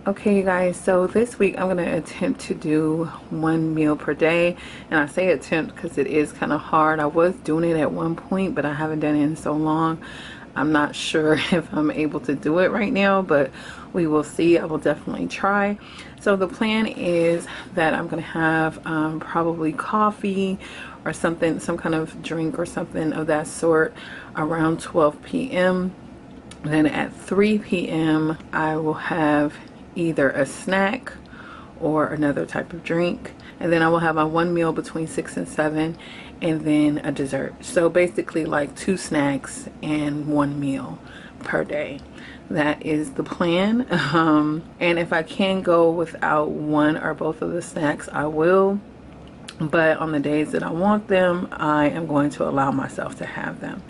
Okay, you guys, so this week I'm going to attempt to do one meal per day. And I say attempt because it is kind of hard. I was doing it at one point, but I haven't done it in so long. I'm not sure if I'm able to do it right now, but we will see. I will definitely try. So the plan is that I'm going to have probably coffee or something, some kind of drink or something of that sort around 12 p.m. Then at 3 p.m. I will have either a snack or another type of drink. And then I will have my one meal between 6 and 7 and then a dessert. So basically like 2 snacks and one meal per day. That is the plan. And if I can go without one or both of the snacks, I will. But on the days that I want them, I am going to allow myself to have them.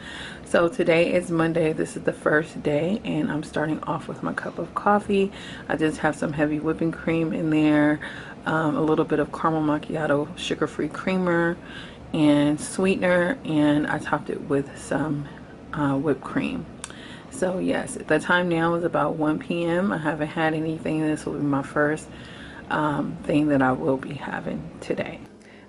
So today is Monday. This is the first day, and I'm starting off with my cup of coffee. I just have some heavy whipping cream in there, a little bit of caramel macchiato sugar-free creamer and sweetener, and I topped it with some whipped cream. So yes, the time now is about 1 p.m. I haven't had anything. This will be my first thing that I will be having today.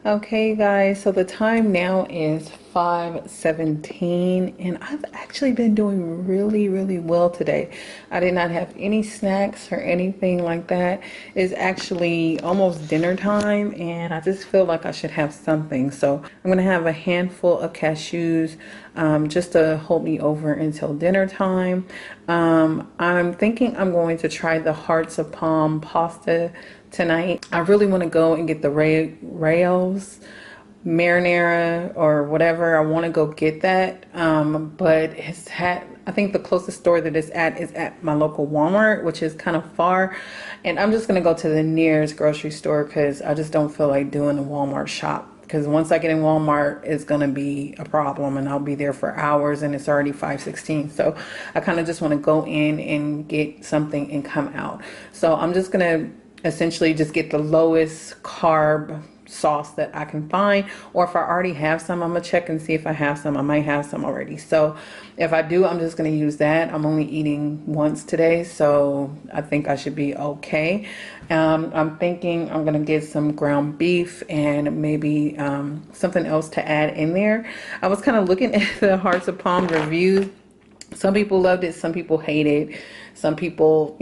Okay guys, so the time now is 5:17 and I've actually been doing really well today. I did not have any snacks or anything like that. It's actually almost dinner time and I just feel like I should have something. So I'm gonna have a handful of cashews just to hold me over until dinner time. I'm thinking I'm going to try the hearts of palm pasta tonight. I really want to go and get the rails marinara or whatever. I want to go get that, but I think the closest store that it's at is at my local Walmart, which is kind of far, and I'm just gonna go to the nearest grocery store because I just don't feel like doing the Walmart shop. Because once I get in Walmart, it's going to be a problem and I'll be there for hours and it's already 5:16. So I kind of just want to go in and get something and come out. So I'm just going to essentially just get the lowest carb sauce that I can find, or if I already have some, I'm gonna check and see if I have some. I might have some already, so if I do, I'm just gonna use that. I'm only eating once today, so I think I should be okay. I'm thinking I'm gonna get some ground beef and maybe something else to add in there. I was kind of looking at the Hearts of Palm reviews. Some people loved it, some people hated it, some people,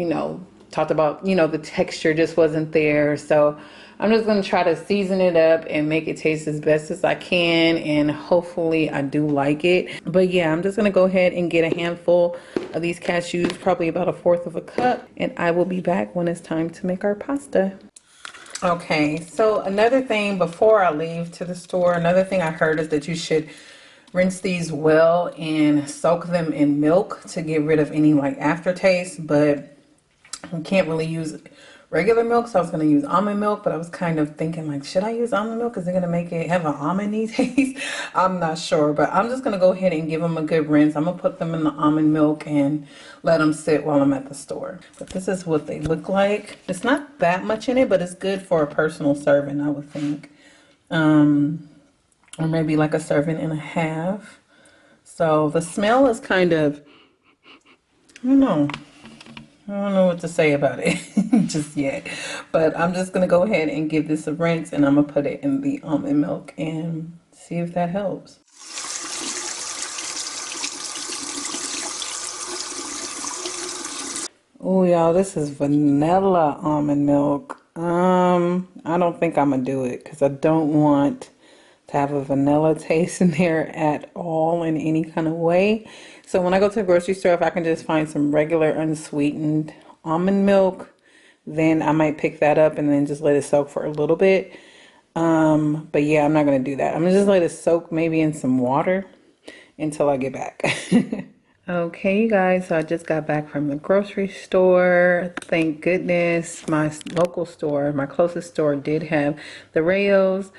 talked about, the texture just wasn't there. So I'm just going to try to season it up and make it taste as best as I can, and hopefully I do like it. But yeah, I'm just going to go ahead and get a handful of these cashews, probably about 1/4 of a cup, and I will be back when it's time to make our pasta. Okay, so another thing before I leave to the store, another thing I heard is that you should rinse these well and soak them in milk to get rid of any like aftertaste, but we can't really use regular milk, so I was going to use almond milk, but I was kind of thinking like, should I use almond milk? Is it going to make it have an almondy taste? I'm not sure, but I'm just going to go ahead and give them a good rinse. I'm going to put them in the almond milk and let them sit while I'm at the store. But this is what they look like. It's not that much in it, but it's good for a personal serving, I would think. Or maybe like a serving and a half. So the smell is kind of, I don't know what to say about it just yet, but I'm just going to go ahead and give this a rinse, and I'm going to put it in the almond milk and see if that helps. Oh, y'all, this is vanilla almond milk. I don't think I'm going to do it because I don't want to have a vanilla taste in there at all in any kind of way. So when I go to the grocery store, if I can just find some regular unsweetened almond milk, then I might pick that up and then just let it soak for a little bit. But yeah, I'm not going to do that. I'm going to just let it soak maybe in some water until I get back. Okay, you guys, so I just got back from the grocery store. Thank goodness my local store, my closest store, did have the Rayos.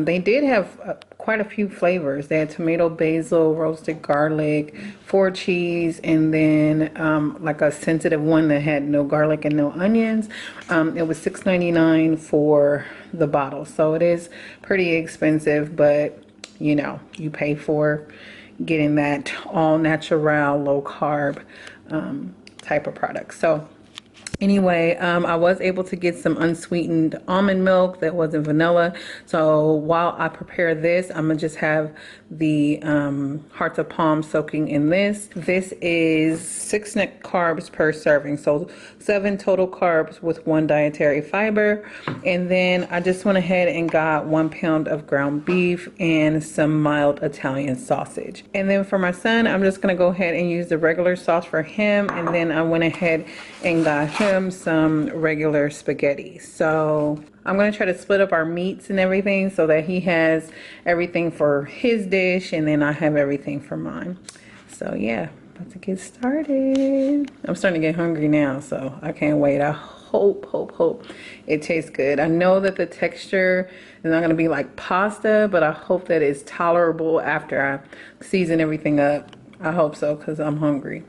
They did have quite a few flavors. They had tomato, basil, roasted garlic, 4 cheese, and then like a sensitive one that had no garlic and no onions. It was $6.99 for the bottle, so it is pretty expensive, but you pay for getting that all natural, low carb type of product. So Anyway, I was able to get some unsweetened almond milk that wasn't vanilla. So while I prepare this, I'm gonna just have the hearts of palm soaking in this. This is 6 net carbs per serving. So 7 total carbs with 1 dietary fiber. And then I just went ahead and got 1 pound of ground beef and some mild Italian sausage. And then for my son, I'm just gonna go ahead and use the regular sauce for him. And then I went ahead and got him some regular spaghetti. So I'm going to try to split up our meats and everything so that he has everything for his dish and then I have everything for mine. So yeah, about to get started. I'm starting to get hungry now, so I can't wait. I hope it tastes good. I know that the texture is not going to be like pasta, but I hope that it's tolerable after I season everything up. I hope so, because I'm hungry.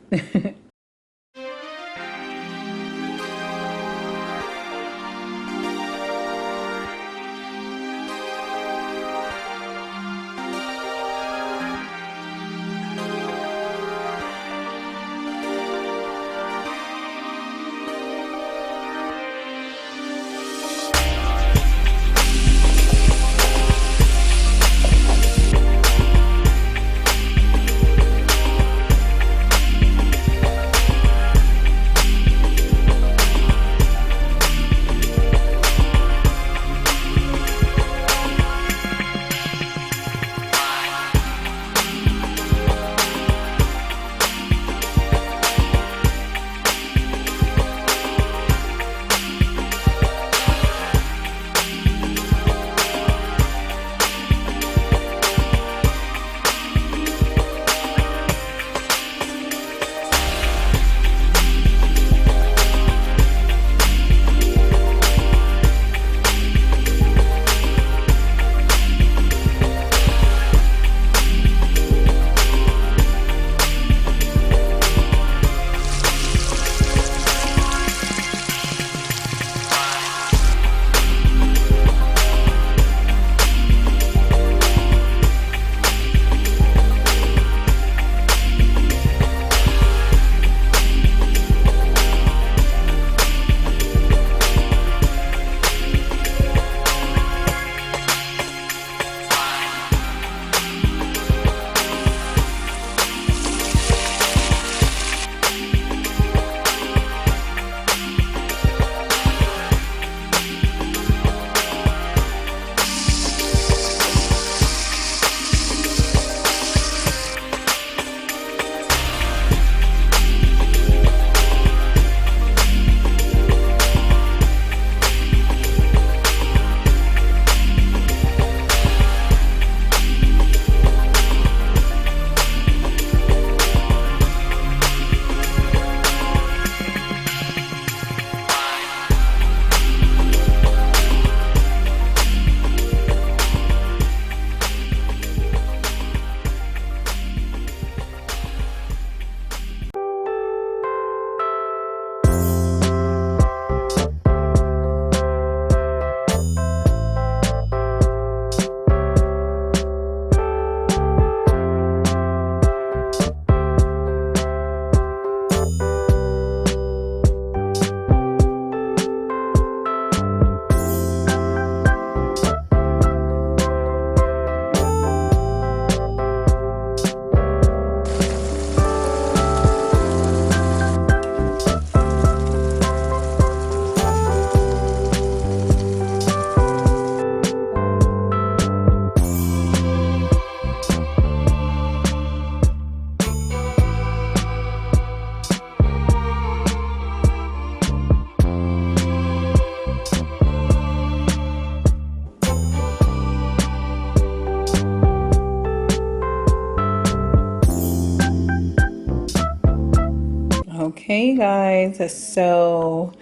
Okay, guys, so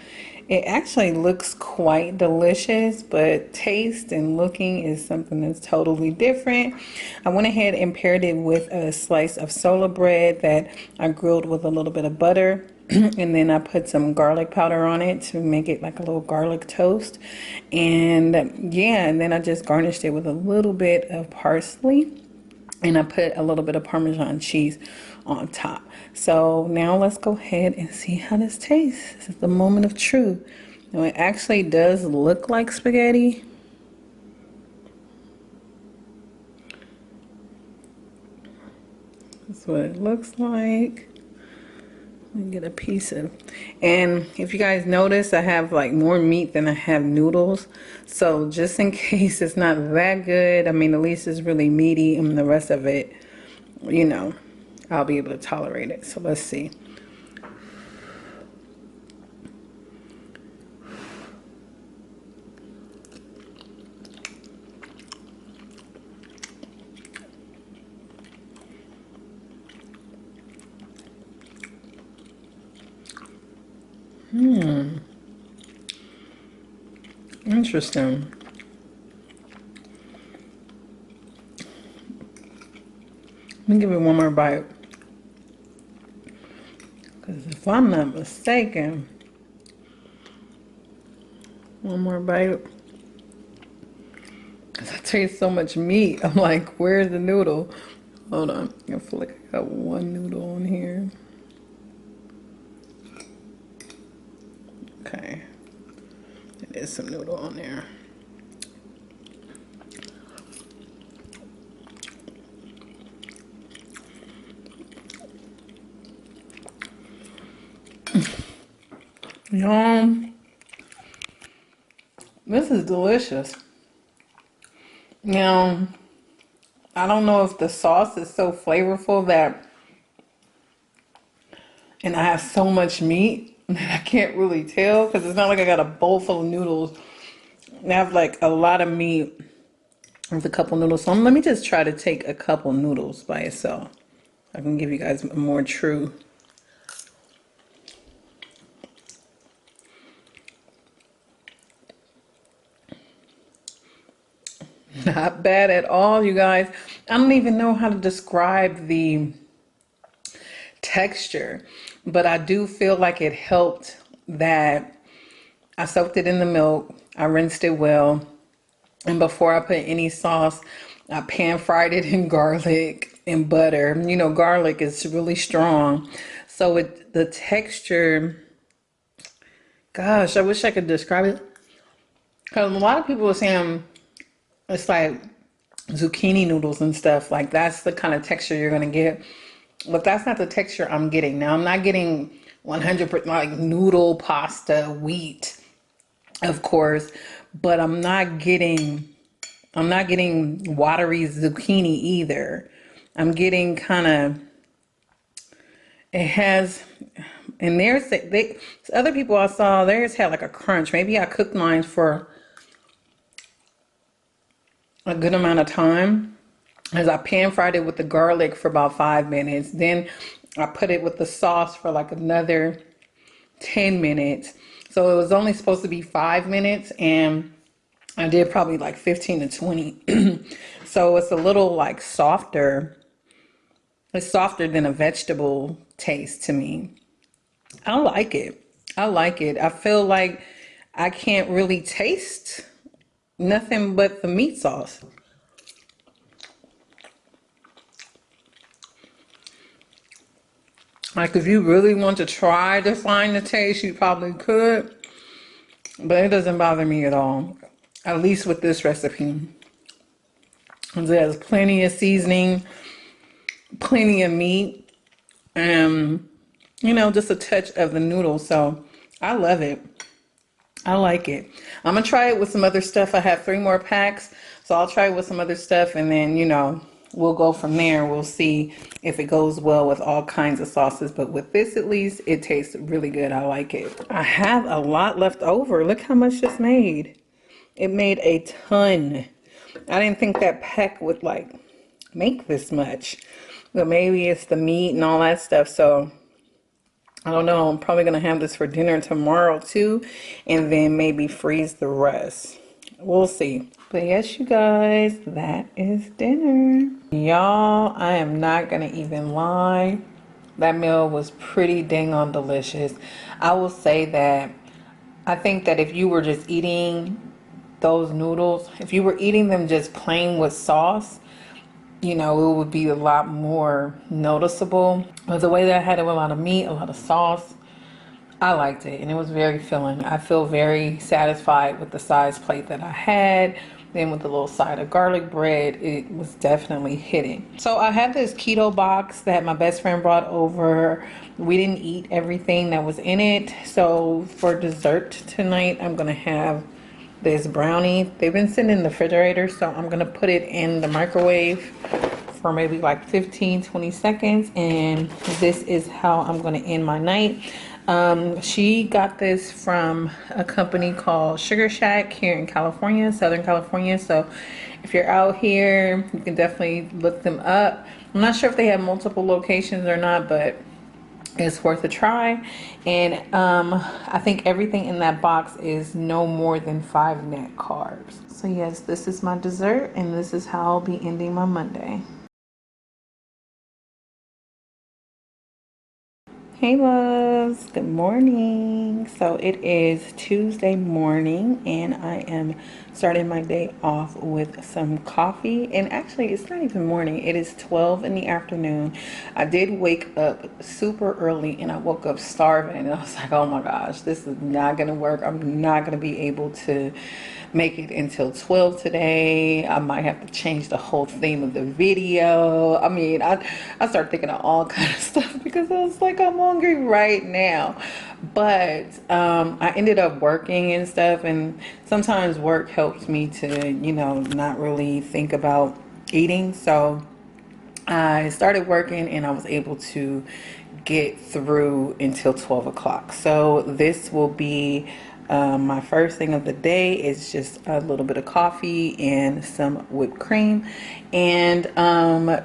it actually looks quite delicious, but taste and looking is something that's totally different. I went ahead and paired it with a slice of sola bread that I grilled with a little bit of butter. And then I put some garlic powder on it to make it like a little garlic toast. And yeah, and then I just garnished it with a little bit of parsley. and I put a little bit of Parmesan cheese on top. So now let's go ahead and see how this tastes. This is the moment of truth. Now it actually does look like spaghetti. That's what it looks like. Let me get a piece of, and if you guys notice, I have like more meat than I have noodles. So just in case it's not that good, I mean, at least it's really meaty, and the rest of it, you know, I'll be able to tolerate it. So let's see. Interesting. Let me give it one more bite. Because if I'm not mistaken, one more bite. Because I taste so much meat. I'm like, where's the noodle? Hold on. I feel like I got one noodle on here. Okay. There is some noodle on there. Yum. This is delicious. Now, I don't know if the sauce is so flavorful that, and I have so much meat that I can't really tell, because it's not like I got a bowl full of noodles. I have like a lot of meat with a couple noodles. So let me just try to take a couple noodles by itself. I can give you guys a more true. Not bad at all, you guys. I don't even know how to describe the texture, but I do feel like it helped that I soaked it in the milk. I rinsed it well. And before I put any sauce, I pan fried it in garlic and butter. You know, garlic is really strong. So the texture, gosh, I wish I could describe it. Because a lot of people are saying it's like zucchini noodles and stuff. Like that's the kind of texture you're going to get. But that's not the texture I'm getting. Now, I'm not getting 100% like noodle pasta wheat, of course, but I'm not getting watery zucchini either. I'm getting kind of, it has, and other people I saw, theirs had like a crunch. Maybe I cooked mine for a good amount of time, as I pan fried it with the garlic for about 5 minutes. Then I put it with the sauce for like another 10 minutes. So it was only supposed to be 5 minutes, and I did probably like 15 to 20. So it's a little like softer. It's softer than a vegetable taste to me. I like it. I like it. I feel like I can't really taste nothing but the meat sauce. Like if you really want to try to find the taste, you probably could. But it doesn't bother me at all. At least with this recipe. It has plenty of seasoning, plenty of meat, and you know, just a touch of the noodles. So I love it. I like it. I'm gonna try it with some other stuff. I have 3 more packs, so I'll try it with some other stuff, and then you know, we'll go from there. We'll see if it goes well with all kinds of sauces, but with this at least, it tastes really good. I like it. I have a lot left over. Look how much this made. It made a ton. I didn't think that pack would like make this much, but maybe it's the meat and all that stuff. So I don't know. I'm probably going to have this for dinner tomorrow too, and then maybe freeze the rest. We'll see. But yes, you guys, that is dinner. Y'all, I am not going to even lie. That meal was pretty dang on delicious. I will say that I think that if you were just eating those noodles, if you were eating them just plain with sauce, you know, it would be a lot more noticeable. But the way that I had it with a lot of meat, a lot of sauce, I liked it and it was very filling. I feel very satisfied with the size plate that I had. Then with the little side of garlic bread, it was definitely hitting. So I had this keto box that my best friend brought over. We didn't eat everything that was in it. So for dessert tonight, I'm gonna have this brownie. They've been sitting in the refrigerator, so I'm gonna put it in the microwave for maybe like 15-20 seconds, and this is how I'm gonna end my night. She got this from a company called Sugar Shack here in California, Southern California. So if you're out here, you can definitely look them up. I'm not sure if they have multiple locations or not, but it's worth a try. And I think everything in that box is no more than 5 net carbs. So yes, this is my dessert, and this is how I'll be ending my Monday. Hey loves, good morning. So it is Tuesday morning and I am starting my day off with some coffee. And actually it's not even morning, it is 12 in the afternoon. I did wake up super early and I woke up starving and I was like, oh my gosh, this is not gonna work. I'm not gonna be able to make it until 12 today. I might have to change the whole theme of the video. I mean, I started thinking of all kind of stuff because I was like, I'm hungry right now. But I ended up working and stuff, and sometimes work helps me to, you know, not really think about eating. So I started working and I was able to get through until 12 o'clock. So this will be my first thing of the day. Is just a little bit of coffee and some whipped cream. And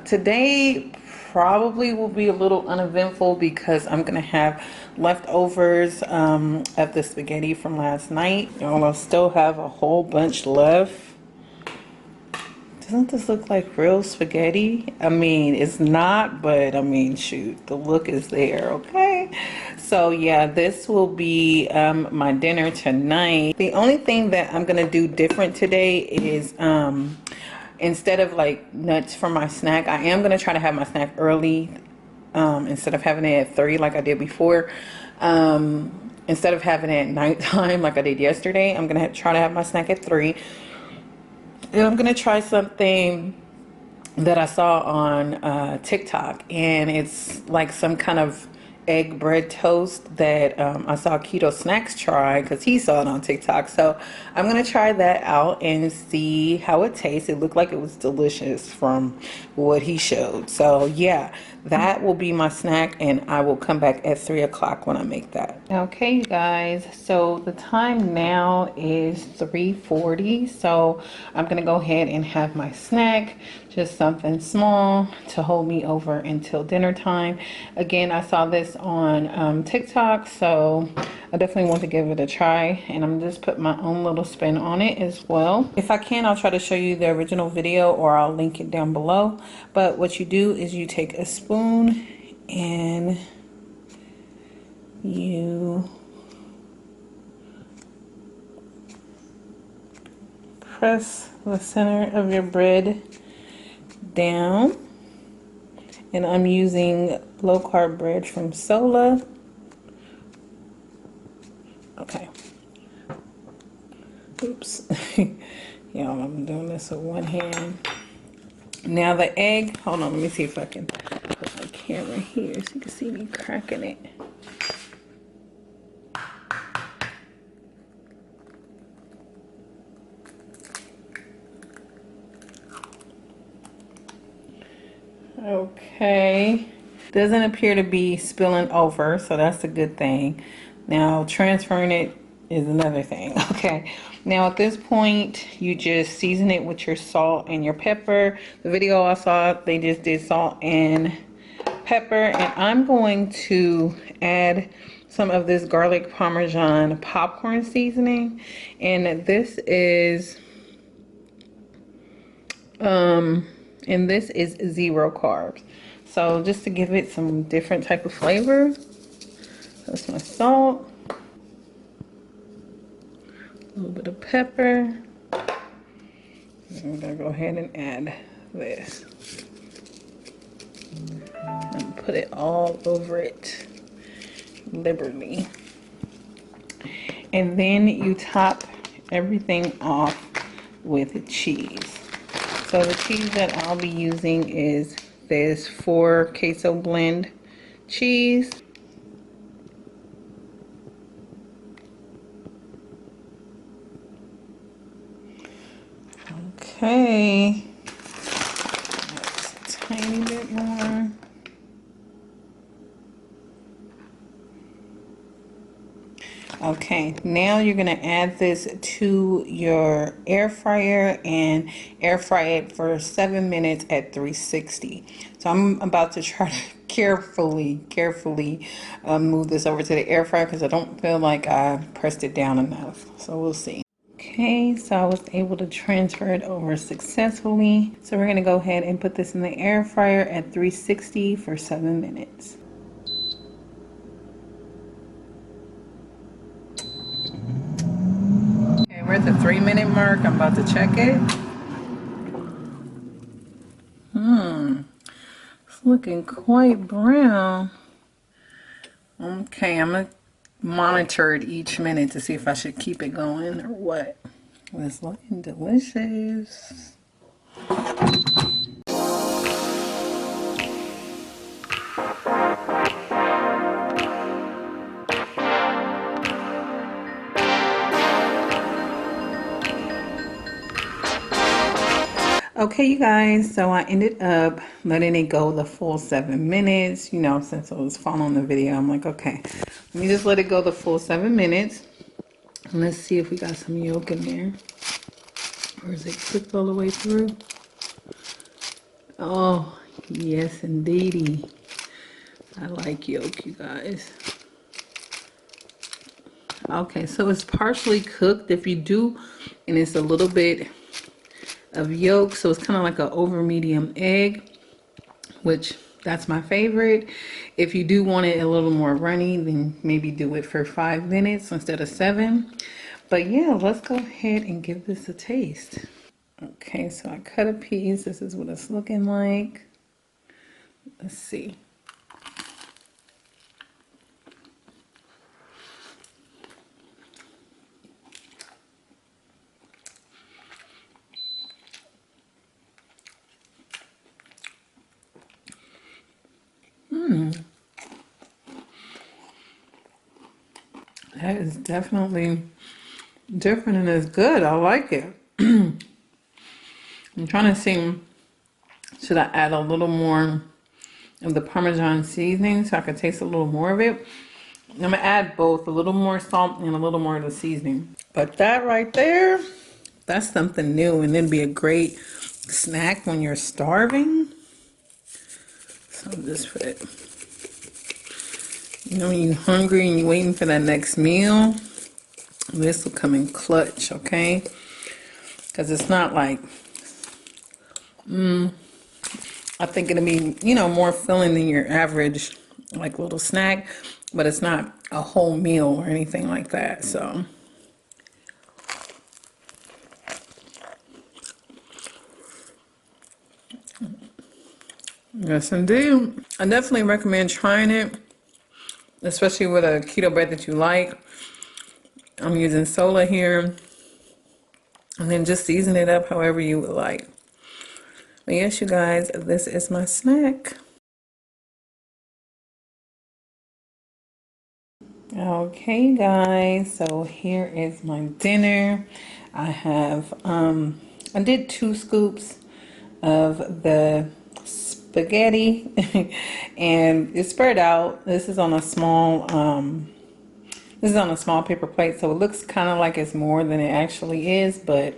today probably will be a little uneventful because I'm gonna have leftovers of the spaghetti from last night. I'll still have a whole bunch left. Doesn't this look like real spaghetti? I mean, it's not, but I mean, shoot, the look is there, okay? So yeah, this will be my dinner tonight. The only thing that I'm gonna do different today is instead of like nuts for my snack, I am gonna try to have my snack early instead of having it at 3 like I did before. Instead of having it at nighttime like I did yesterday, I'm gonna try to have my snack at 3. And I'm gonna try something that I saw on TikTok, and it's like some kind of egg bread toast that I saw Keto Snacks try because he saw it on TikTok. So I'm gonna try that out and see how it tastes. It looked like it was delicious from what he showed. So yeah, that will be my snack, and I will come back at 3 o'clock when I make that. Okay, you guys, so the time now is 3:40. So I'm gonna go ahead and have my snack, just something small to hold me over until dinner time. Again, I saw this on TikTok, so I definitely want to give it a try, and I'm just put my own little spin on it as well. If I can, I'll try to show you the original video, or I'll link it down below. But what you do is you take a spoon and you press the center of your bread down, and I'm using low carb bread from Sola. Okay. Oops. Y'all, I'm doing this with one hand. Now the egg, hold on, let me see if I can put my camera here so you can see me cracking it. Okay, doesn't appear to be spilling over, so that's a good thing. Now transferring it is another thing. Okay, now at this point you just season it with your salt and your pepper. The video I saw, they just did salt and pepper, and I'm going to add some of this garlic parmesan popcorn seasoning, and this is 0 carbs. So just to give it some different type of flavor, that's my salt, a little bit of pepper. I'm gonna go ahead and add this. and put it all over it liberally. And then you top everything off with cheese. So the cheese that I'll be using is this 4 queso blend cheese. Okay, that's a tiny bit more. Okay, now you're gonna add this to your air fryer and air fry it for 7 minutes at 360. So I'm about to try to carefully move this over to the air fryer because I don't feel like I pressed it down enough. So we'll see. Okay, so I was able to transfer it over successfully. So we're gonna go ahead and put this in the air fryer at 360 for 7 minutes. Okay, we're at the 3-minute mark. I'm about to check it. It's looking quite brown. Okay, I'm gonna monitor it each minute to see if I should keep it going or what. It's looking delicious. Okay, you guys, so I ended up letting it go the full 7 minutes. You know, since I was following the video, I'm like, okay, let me just let it go the full 7 minutes. And let's see if we got some yolk in there. Or is it cooked all the way through? Oh, yes, indeedy. I like yolk, you guys. Okay, so it's partially cooked. If you do, and it's a little bit of yolk, so it's kind of like an over medium egg, which that's my favorite. If you do want it a little more runny, then maybe do it for 5 minutes instead of 7. But yeah, let's go ahead and give this a taste. Okay, so I cut a piece. This is what it's looking like. Let's see. That is definitely different and it's good. I like it. I'm trying to see, should I add a little more of the Parmesan seasoning so I can taste a little more of it? I'm gonna add both, a little more salt and a little more of the seasoning. But that right there, that's something new, and it'd be a great snack when you're starving. So just put it, you know, when you're hungry and you're waiting for that next meal, this will come in clutch, okay? Because it's not like, I think it'll be, you know, more filling than your average, like, little snack, but it's not a whole meal or anything like that, so. Yes, indeed. I definitely recommend trying it, especially with a keto bread that you like. I'm using Sola here, and then just season it up however you would like. But yes, you guys, this is my snack. Okay, guys, so here is my dinner. I have, I did 2 scoops of the spaghetti and it's spread out. This is on a small, paper plate, so it looks kind of like it's more than it actually is, but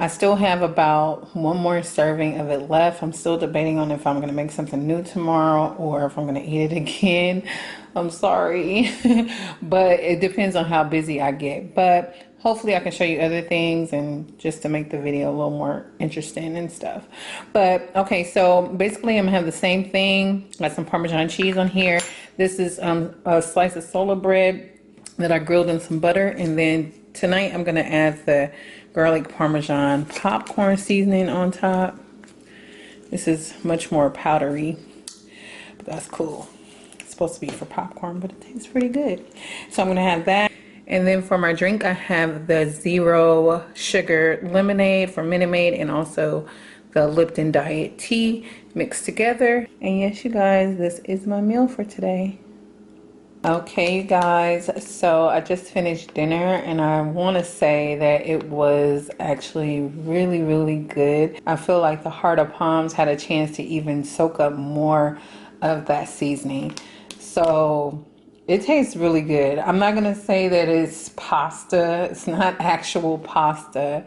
I still have about 1 more serving of it left. I'm still debating on if I'm going to make something new tomorrow or if I'm going to eat it again. I'm sorry, but it depends on how busy I get. But hopefully I can show you other things and just to make the video a little more interesting and stuff. But okay, so basically I'm gonna have the same thing. Got some Parmesan cheese on here. This is a slice of Sola bread that I grilled in some butter, and then tonight I'm gonna add the garlic Parmesan popcorn seasoning on top. This is much more powdery. that's cool. It's supposed to be for popcorn, but it tastes pretty good. So I'm gonna have that. And then for my drink, I have the 0 sugar lemonade from Minute Maid and also the Lipton Diet Tea mixed together. And yes, you guys, this is my meal for today. Okay, you guys, so I just finished dinner and I want to say that it was actually really, really good. I feel like the heart of palms had a chance to even soak up more of that seasoning. So it tastes really good. I'm not going to say that it's pasta. It's not actual pasta.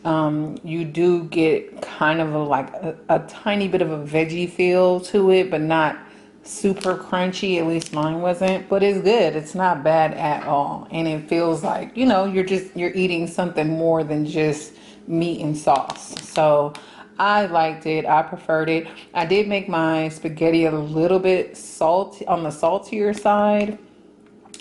You do get kind of a tiny bit of a veggie feel to it, but not super crunchy. At least mine wasn't, but it's good. It's not bad at all, and it feels like, you know, you're eating something more than just meat and sauce. So I liked it. I preferred it. I did make my spaghetti a little bit salty, on the saltier side.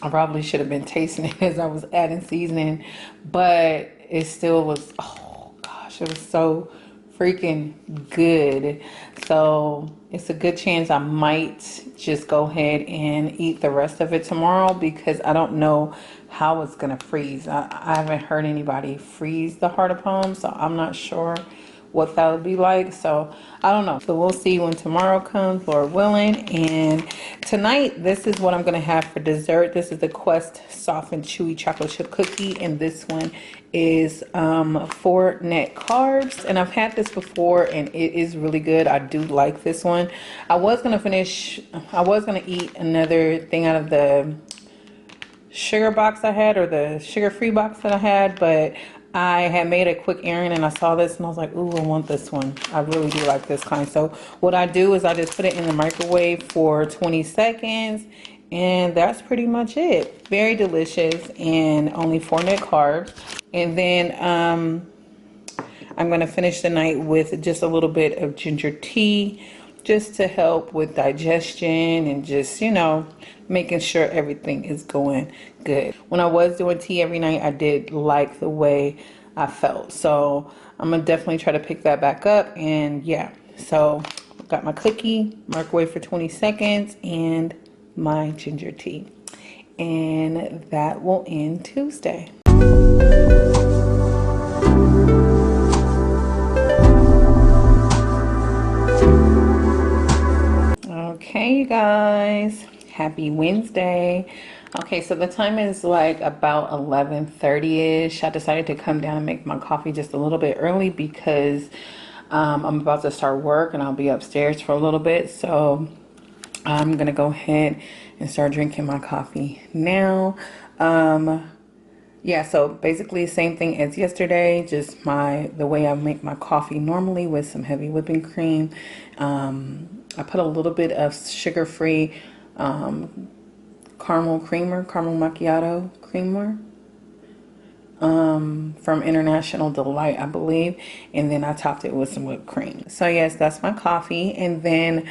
I probably should have been tasting it as I was adding seasoning, but it still was, oh gosh, it was so freaking good. So it's a good chance I might just go ahead and eat the rest of it tomorrow, because I don't know how it's gonna freeze. I haven't heard anybody freeze the heart of palm, so I'm not sure what that would be like. So I don't know. So we'll see when tomorrow comes, Lord willing. And tonight, this is what I'm gonna have for dessert. This is the Quest Soft and Chewy Chocolate Chip Cookie, and this one is 4 net carbs. And I've had this before and it is really good. I do like this one. I was gonna eat another thing out of the sugar box I had, or the sugar-free box that I had, but I had made a quick errand and I saw this and I was like, ooh, I want this one. I really do like this kind. So what I do is I just put it in the microwave for 20 seconds and that's pretty much it. Very delicious and only 4 net carbs. And then I'm gonna finish the night with just a little bit of ginger tea, just to help with digestion and just, you know, making sure everything is going good. When I was doing tea every night, I did like the way I felt. So I'm gonna definitely try to pick that back up. And yeah, so I've got my cookie, microwave for 20 seconds, and my ginger tea. And that will end Tuesday. Okay, you guys, happy Wednesday. Okay, so the time is like about 11:30ish. I decided to come down and make my coffee just a little bit early because I'm about to start work and I'll be upstairs for a little bit. So I'm gonna go ahead and start drinking my coffee now. Yeah, so basically same thing as yesterday, just the way I make my coffee normally with some heavy whipping cream. I put a little bit of sugar-free caramel macchiato creamer from International Delight, I believe, and then I topped it with some whipped cream. So yes, that's my coffee. And then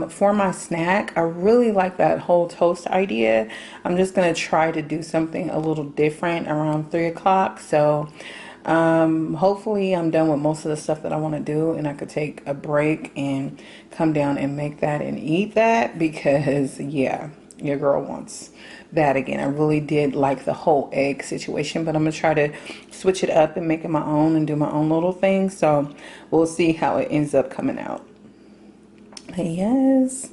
for my snack, I really like that whole toast idea. I'm just gonna try to do something a little different around 3 o'clock. So hopefully I'm done with most of the stuff that I want to do and I could take a break and come down and make that and eat that, because yeah, your girl wants that again. I really did like the whole egg situation, but I'm gonna try to switch it up and make it my own and do my own little thing. So we'll see how it ends up coming out. But yes,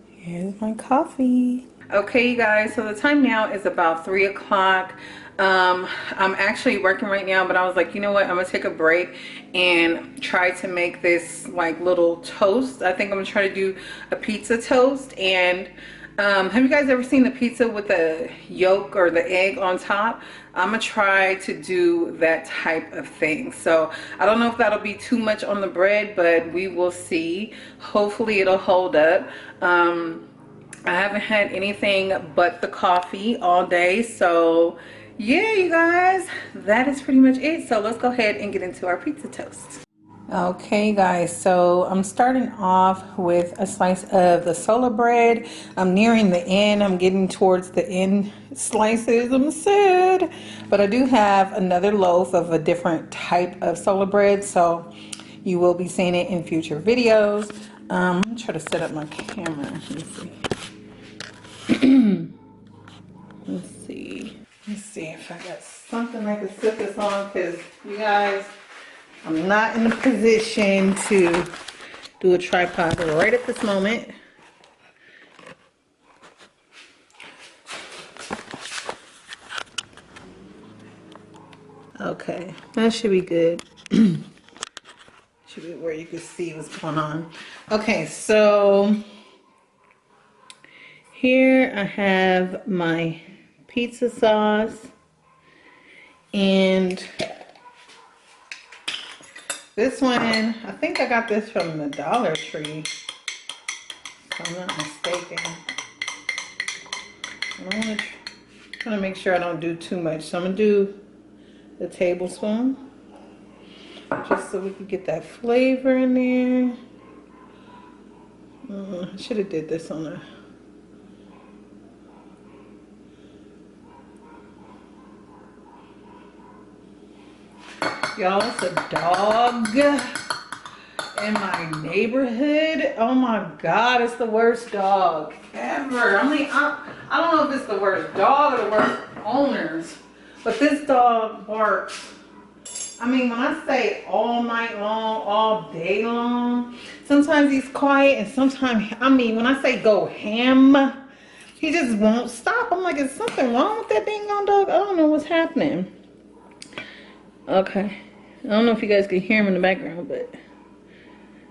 here's my coffee. Okay, you guys, so the time now is about 3 o'clock. I'm actually working right now, but I was like, you know what, I'm gonna take a break and try to make this like little toast. I think I'm gonna try to do a pizza toast. And have you guys ever seen the pizza with the yolk or the egg on top? I'm gonna try to do that type of thing. So I don't know if that'll be too much on the bread, but we will see. Hopefully it'll hold up. I haven't had anything but the coffee all day, so yeah, you guys, that is pretty much it. So let's go ahead and get into our pizza toast. Okay, guys, so I'm starting off with a slice of the sola bread. I'm nearing the end. I'm getting towards the end slices. I'm sad, but I do have another loaf of a different type of sola bread, so you will be seeing it in future videos. I'm gonna try to set up my camera. Let me see. Let's see. Let's see if I got something I can set this on, because you guys, I'm not in a position to do a tripod right at this moment. Okay, that should be good. Should be where you can see what's going on. Okay, so here I have my pizza sauce, and this one, I think I got this from the Dollar Tree, if I'm not mistaken. I want to make sure I don't do too much, so I'm gonna do the tablespoon, just so we can get that flavor in there. I should have did this on a... Y'all, it's a dog in my neighborhood. Oh my God, it's the worst dog ever. I mean, I don't know if it's the worst dog or the worst owners, but this dog barks. I mean, when I say all night long, all day long, sometimes he's quiet and sometimes, I mean, when I say go ham, he just won't stop. I'm like, is something wrong with that dang on dog? I don't know what's happening. Okay, I don't know if you guys can hear him in the background, but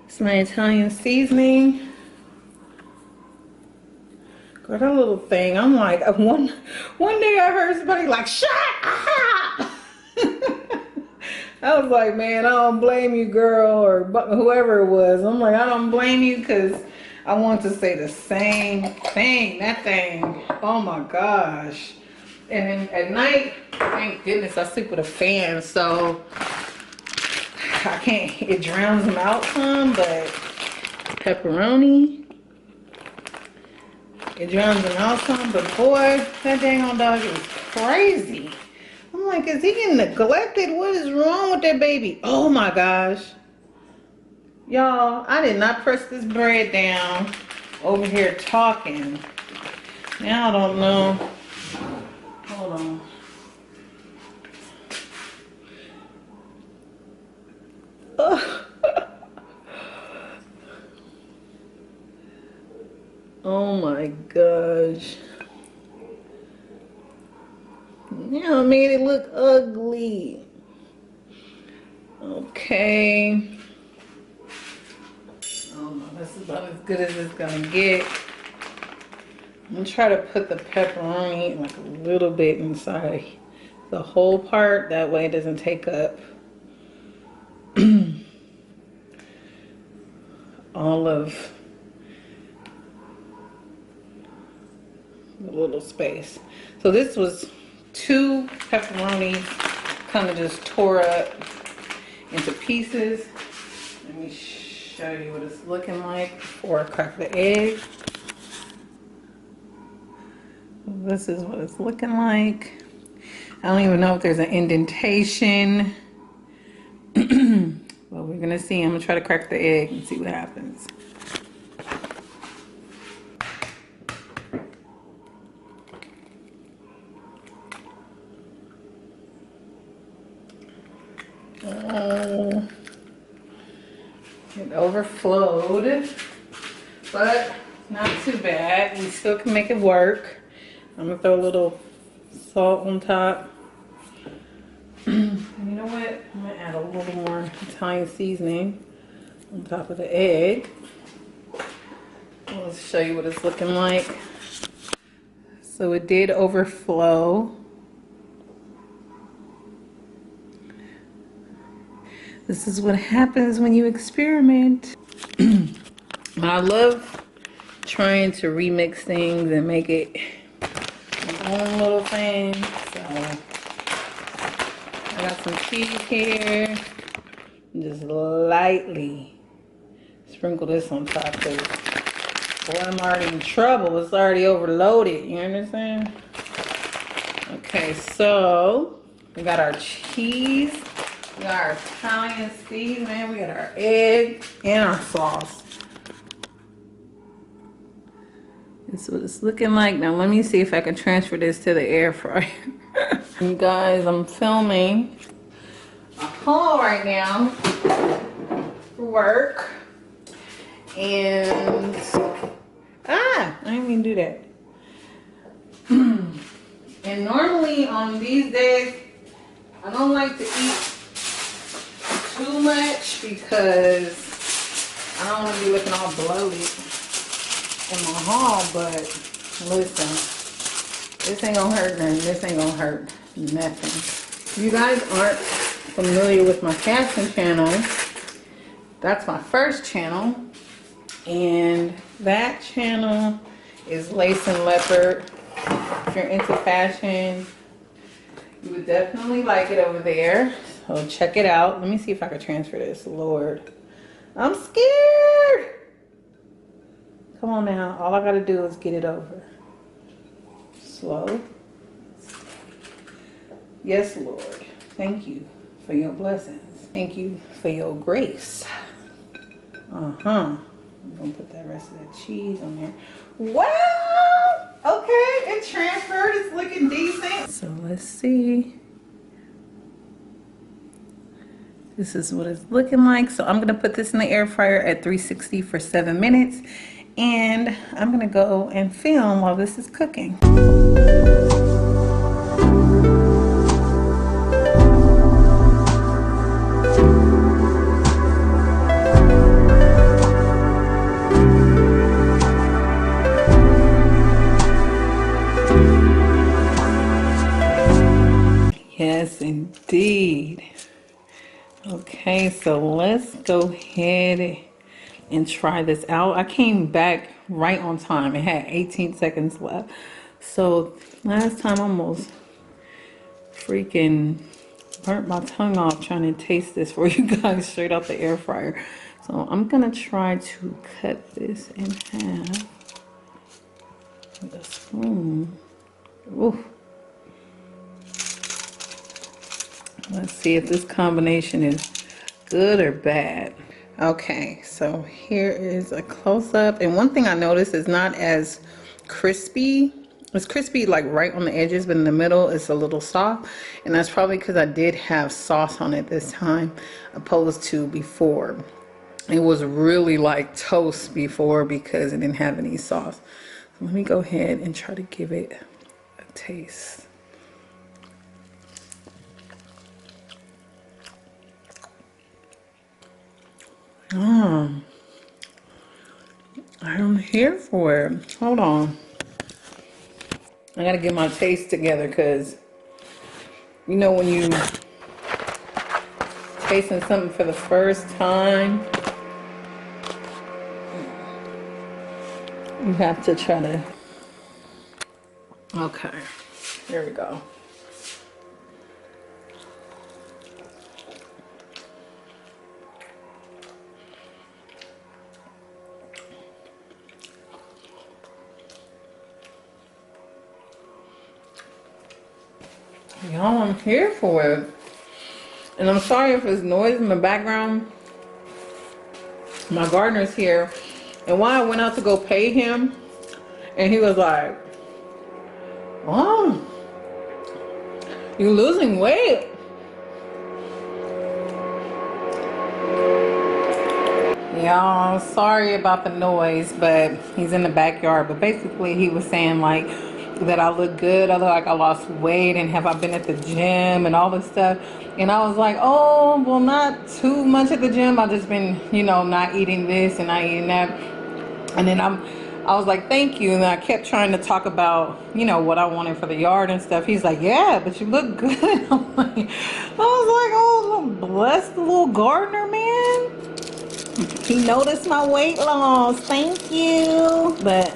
it's my Italian seasoning. Girl, that little thing, I'm like, one day I heard somebody like, shut up! I was like, man, I don't blame you, girl, or whoever it was. I'm like, I don't blame you, because I want to say the same thing. That thing, oh my gosh. And then at night, thank goodness, I sleep with a fan, so I can't, it drowns them out some, but pepperoni, it drowns them out some, but boy, that dang old dog is crazy. I'm like, is he getting neglected? What is wrong with that baby? Oh my gosh. Y'all, I did not press this bread down over here talking. Now I don't know. Hold on. Oh my gosh. Now I made it look ugly. Okay. Oh no, this is about as good as it's gonna get. I'm gonna try to put the pepperoni like a little bit inside the whole part. That way it doesn't take up all of the little space. So this was 2 pepperonis kind of just tore up into pieces. Let me show you what it's looking like before I crack the egg. This is what it's looking like. I don't even know if there's an indentation. Well, we're gonna see. I'm gonna try to crack the egg and see what happens. Oh, it overflowed, but not too bad. We still can make it work. I'm gonna throw a little salt on top. And you know what? I'm gonna add a little more Italian seasoning on top of the egg. Let's show you what it's looking like. So it did overflow. This is what happens when you experiment. I love trying to remix things and make it my own little thing. So I got some cheese here. Just lightly sprinkle this on top, because boy, I'm already in trouble. It's already overloaded. You understand? Okay, so we got our cheese. We got our Italian seasoning, we got our egg, and our sauce. This is what it's looking like. Now let me see if I can transfer this to the air fryer. You guys, I'm filming a haul right now for work. And I didn't even do that. And normally on these days, I don't like to eat too much because I don't want to be looking all bloated in my haul, but listen, this ain't gonna hurt nothing. This ain't gonna hurt nothing. If you guys aren't familiar with my fashion channel, that's my first channel. And that channel is Lace and Leopard. If you're into fashion, you would definitely like it over there. So check it out. Let me see if I can transfer this. Lord, I'm scared. Come on now. All I gotta do is get it over. Slow. Yes, Lord. Thank you for your blessings. Thank you for your grace. I'm gonna put that rest of that cheese on there. Wow! Okay, it transferred. It's looking decent. So let's see. This is what it's looking like. So I'm gonna put this in the air fryer at 360 for 7 minutes. And I'm gonna go and film while this is cooking. Yes, indeed. Okay, so let's go ahead and try this out. I came back right on time. It had 18 seconds left. So last time I almost freaking burnt my tongue off trying to taste this for you guys straight out the air fryer. So I'm gonna try to cut this in half with a spoon. Ooh. Let's see if this combination is good or bad. Okay, so here is a close-up. And one thing I noticed is not as crispy. It's crispy like right on the edges, but in the middle it's a little soft. And that's probably because I did have sauce on it this time, opposed to before. It was really like toast before because it didn't have any sauce. So let me go ahead and try to give it a taste. I'm here for it. Hold on. I gotta get my taste together because you know when you tasting something for the first time, you have to try to. Okay, here we go. Y'all, I'm here for it. And I'm sorry if there's noise in the background. My gardener's here. And while I went out to go pay him, and he was like, "Oh, you're losing weight." Y'all, sorry about the noise, but he's in the backyard. But basically, he was saying like that I look good, I look like I lost weight, and have I been at the gym and all this stuff. And I was like, oh, well, not too much at the gym. I've just been, you know, not eating this and not eating that. And then I was like, thank you. And I kept trying to talk about, you know, what I wanted for the yard and stuff. He's like, yeah, but you look good. I'm like, I was like, oh, bless the little gardener, man. He noticed my weight loss. Thank you. But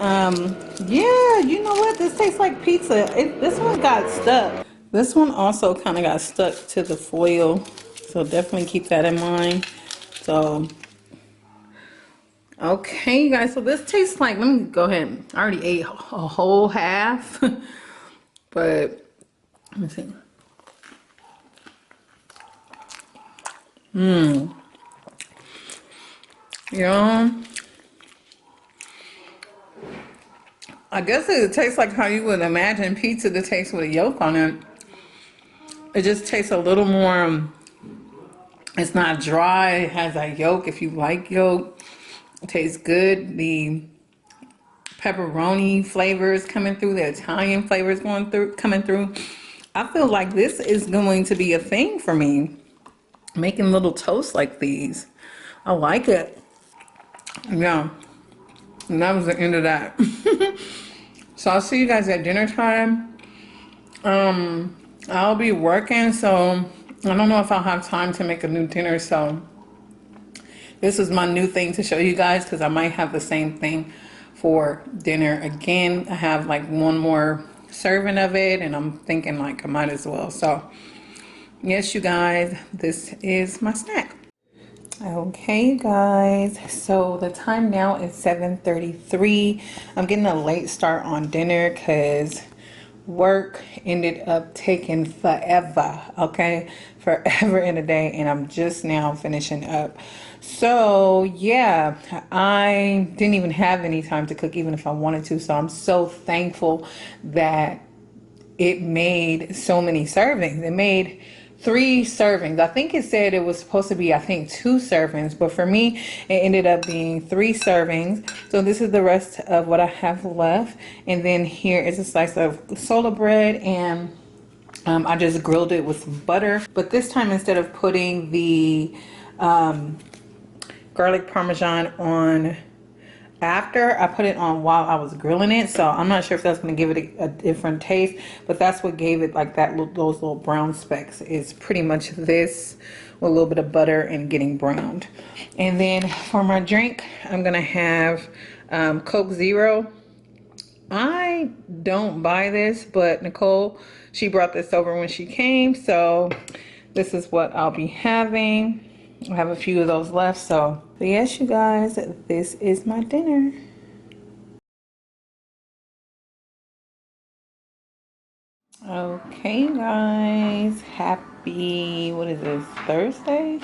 yeah, you know what? This tastes like pizza. This one got stuck. This one also kind of got stuck to the foil. So definitely keep that in mind. So okay, you guys. So this tastes like, let me go ahead. I already ate a whole half. But let me see. Yeah. I guess it tastes like how you would imagine pizza to taste with a yolk on it. It just tastes a little more, it's not dry. It has a yolk if you like yolk. It tastes good. The pepperoni flavors coming through, the Italian flavors coming through. I feel like this is going to be a thing for me. Making little toasts like these. I like it. Yeah. And that was the end of that. So I'll see you guys at dinner time. I'll be working, so I don't know if I'll have time to make a new dinner. So this is my new thing to show you guys, because I might have the same thing for dinner again. I have like one more serving of it, and I'm thinking like I might as well. So yes, you guys, this is my snack. Okay, you guys, so the time now is 7:33. I'm getting a late start on dinner because work ended up taking forever, okay? Forever in a day, and I'm just now finishing up. So yeah, I didn't even have any time to cook even if I wanted to. So I'm so thankful that it made so many servings. It made 3 servings. I think it said it was supposed to be, I think, 2 servings, but for me, it ended up being 3 servings. So this is the rest of what I have left. And then here is a slice of soda bread, and I just grilled it with butter. But this time, instead of putting the garlic parmesan on after, I put it on while I was grilling it. So I'm not sure if that's going to give it a different taste, but that's what gave it like that, those little brown specks. Is pretty much this with a little bit of butter and getting browned. And then for my drink, I'm gonna have Coke Zero. I don't buy this, but Nicole, she brought this over when she came, so this is what I'll be having. I have a few of those left. So yes, you guys, this is my dinner. Okay, guys, happy, what is this, Thursday?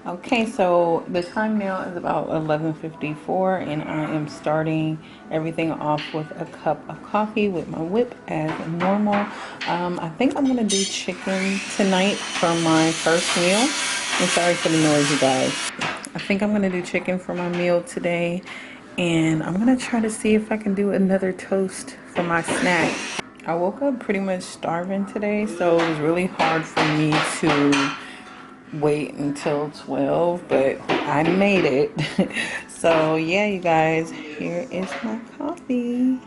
Okay, so the time now is about 11:54, and I am starting everything off with a cup of coffee with my whip as normal. I think I'm gonna do chicken tonight for my first meal. I'm sorry for the noise, you guys. I think I'm gonna do chicken for my meal today, and I'm gonna try to see if I can do another toast for my snack. I woke up pretty much starving today, so it was really hard for me to wait until 12, but I made it. So yeah, you guys, here is my coffee.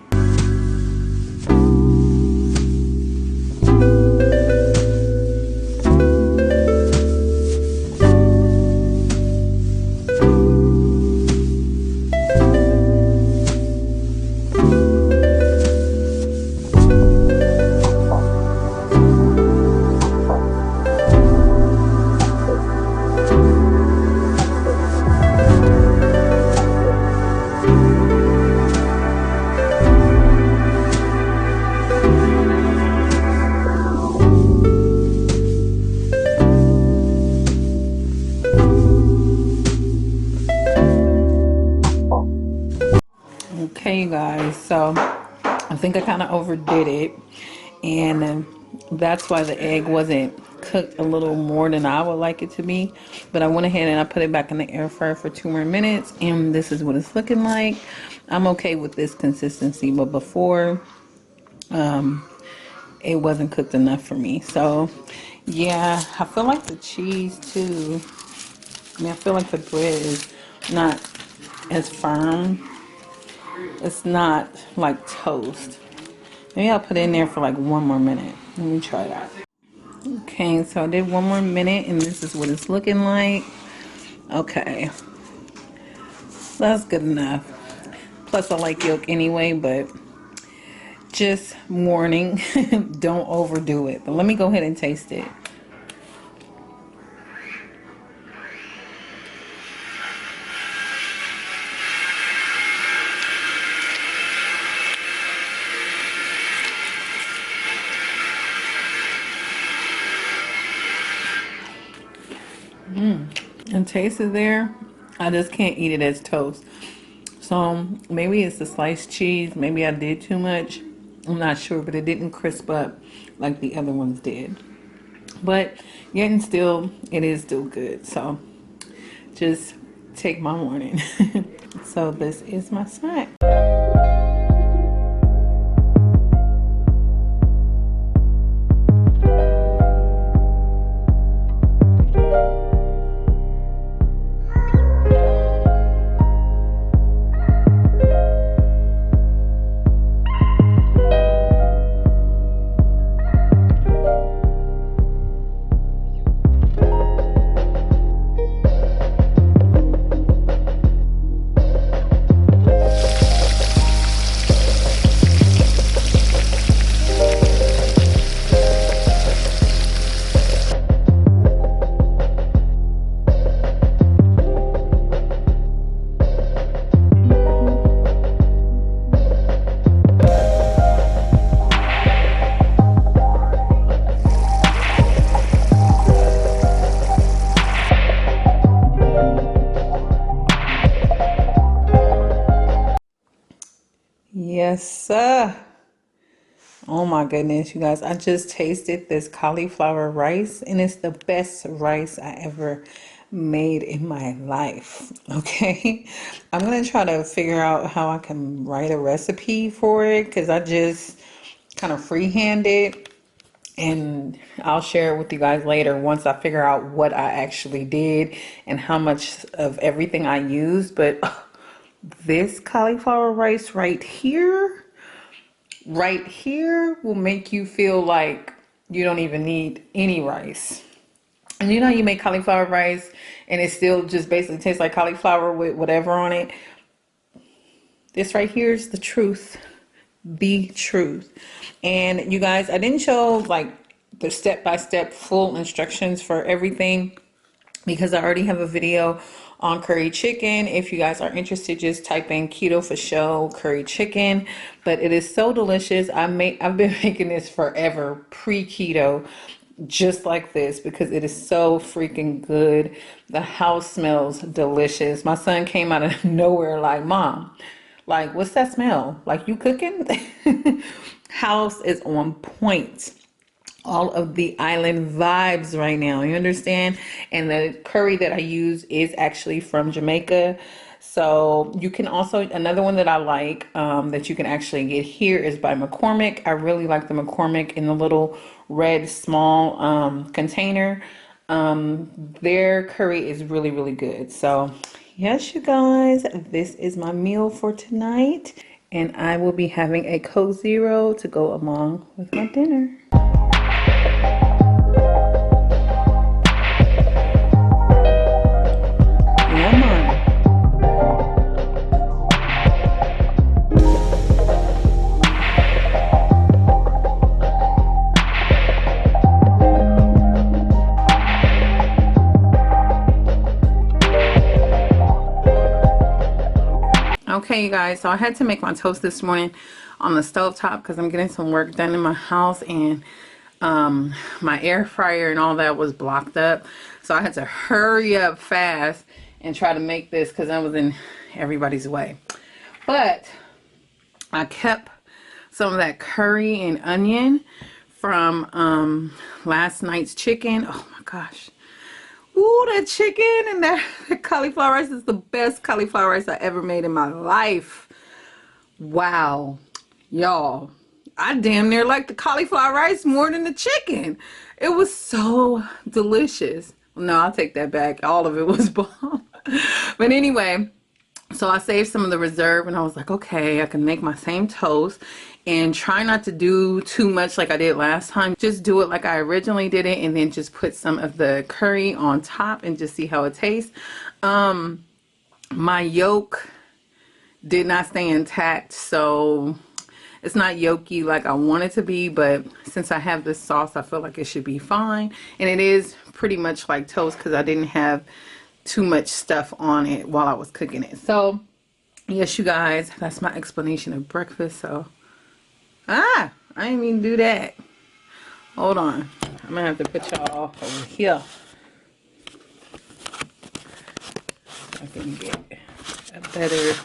Okay, you guys, so I think I kind of overdid it, and that's why the egg wasn't cooked a little more than I would like it to be. But I went ahead and I put it back in the air fryer for 2 more minutes, and this is what it's looking like. I'm okay with this consistency, but before it wasn't cooked enough for me. So yeah, I feel like the cheese too, I mean, I feel like the bread is not as firm. It's not like toast. Maybe I'll put it in there for like 1 more minute. Let me try that. Okay, so I did 1 more minute, and this is what it's looking like. Okay, that's good enough. Plus I like yolk anyway, but just warning, don't overdo it. But let me go ahead and taste it. And taste is there. I just can't eat it as toast. So maybe it's the sliced cheese. Maybe I did too much. I'm not sure, but it didn't crisp up like the other ones did. But yet and still, it is still good. So just take my warning. So this is my snack. Yes, sir. Oh my goodness, you guys. I just tasted this cauliflower rice and it's the best rice I ever made in my life. Okay. I'm going to try to figure out how I can write a recipe for it because I just kind of freehand it, and I'll share it with you guys later once I figure out what I actually did and how much of everything I used. But this cauliflower rice right here will make you feel like you don't even need any rice. And you know, you make cauliflower rice and it still just basically tastes like cauliflower with whatever on it. This right here is the truth. The truth. And you guys, I didn't show like the step-by-step full instructions for everything because I already have a video on curry chicken. If you guys are interested, just type in Keto Fasho curry chicken. But it is so delicious. I've been making this forever, pre-keto, just like this, because it is so freaking good. The house smells delicious. My son came out of nowhere like, Mom, like, what's that smell? Like, you cooking? House is on point. All of the island vibes right now, you understand? And the curry that I use is actually from Jamaica. So you can also, another one that I like that you can actually get here is by McCormick. I really like the McCormick in the little red small container. Their curry is really, really good. So yes, you guys, this is my meal for tonight. And I will be having a Coke Zero to go along with my dinner. Yeah, man. Okay, you guys, so I had to make my toast this morning on the stovetop because I'm getting some work done in my house, and my air fryer and all that was blocked up. So I had to hurry up fast and try to make this because I was in everybody's way. But I kept some of that curry and onion from last night's chicken. Oh my gosh. Ooh, that chicken and that cauliflower rice is the best cauliflower rice I ever made in my life. Wow. Y'all, I damn near like the cauliflower rice more than the chicken. It was so delicious. No, I'll take that back. All of it was bomb. But anyway, so I saved some of the reserve and I was like, okay, I can make my same toast and try not to do too much like I did last time. Just do it like I originally did it and then just put some of the curry on top and just see how it tastes. My yolk did not stay intact, so it's not yolky like I want it to be, but since I have this sauce, I feel like it should be fine. And it is pretty much like toast because I didn't have too much stuff on it while I was cooking it. So yes, you guys, that's my explanation of breakfast. So I didn't even do that. Hold on, I'm gonna have to put y'all over here so I can get a better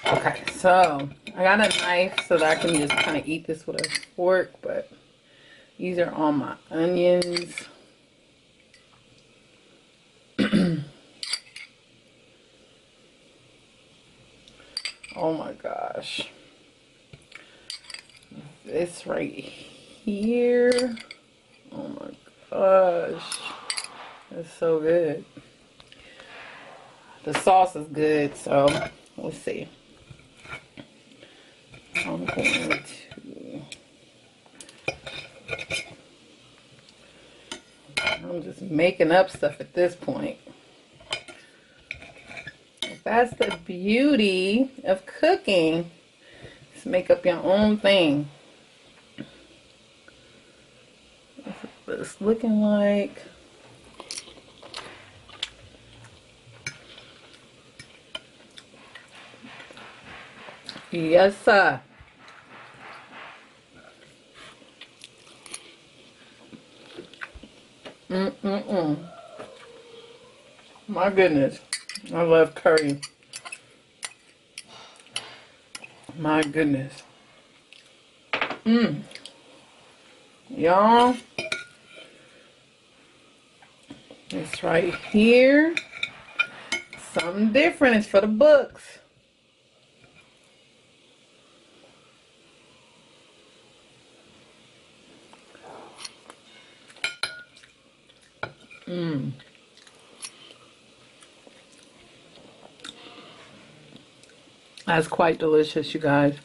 Okay, so I got a knife so that I can just kind of eat this with a fork, but these are all my onions. Oh my gosh. This right here. Oh my gosh. That's so good. The sauce is good, so let's see. I'm going to... I'm just making up stuff at this point. That's the beauty of cooking. Just make up your own thing. That's what it's looking like. Yes, sir. My goodness. I love curry. My goodness. Y'all. It's right here. Something different. It's for the books. That's quite delicious, you guys.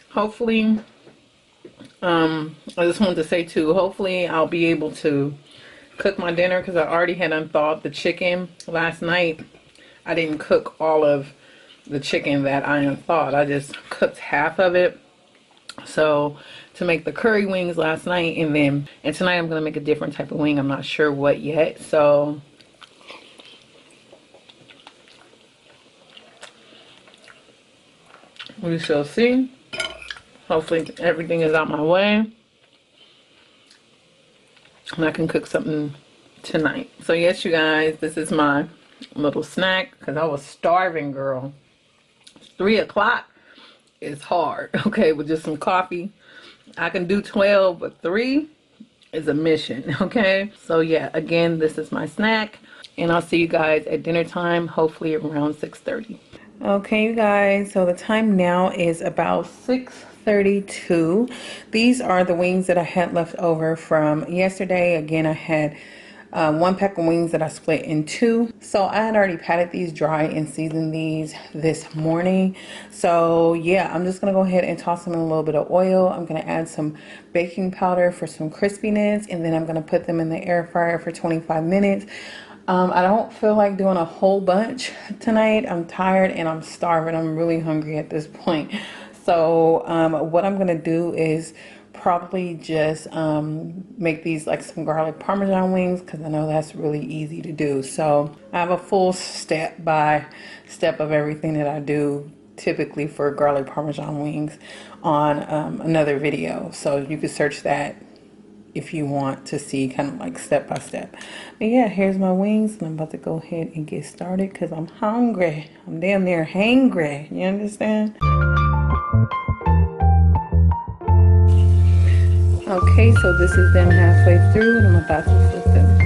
Hopefully, I just wanted to say too, hopefully I'll be able to cook my dinner because I already had unthawed the chicken last night. I didn't cook all of the chicken that I unthawed. I just cooked half of it. So to make the curry wings last night, and tonight I'm gonna make a different type of wing. I'm not sure what yet. So we shall see. Hopefully everything is out my way and I can cook something tonight. So yes, you guys, this is my little snack because I was starving, girl. 3 o'clock is hard. Okay, with just some coffee. I can do 12, but 3 is a mission. Okay, so yeah, again, this is my snack and I'll see you guys at dinner time, hopefully around 6:30. Okay, you guys, so the time now is about 6:32. These are the wings that I had left over from yesterday. Again, I had 1 pack of wings that I split in 2. So I had already patted these dry and seasoned these this morning. So yeah, I'm just gonna go ahead and toss them in a little bit of oil. I'm gonna add some baking powder for some crispiness, and then I'm gonna put them in the air fryer for 25 minutes. I don't feel like doing a whole bunch tonight. I'm tired and I'm starving. I'm really hungry at this point. So what I'm gonna do is probably just make these like some garlic parmesan wings because I know that's really easy to do. So I have a full step by step of everything that I do typically for garlic parmesan wings on another video. So you can search that if you want to see kind of like step by step. But yeah, here's my wings and I'm about to go ahead and get started because I'm hungry. I'm damn near hangry. You understand? Okay, so this is them halfway through and I'm about to flip them.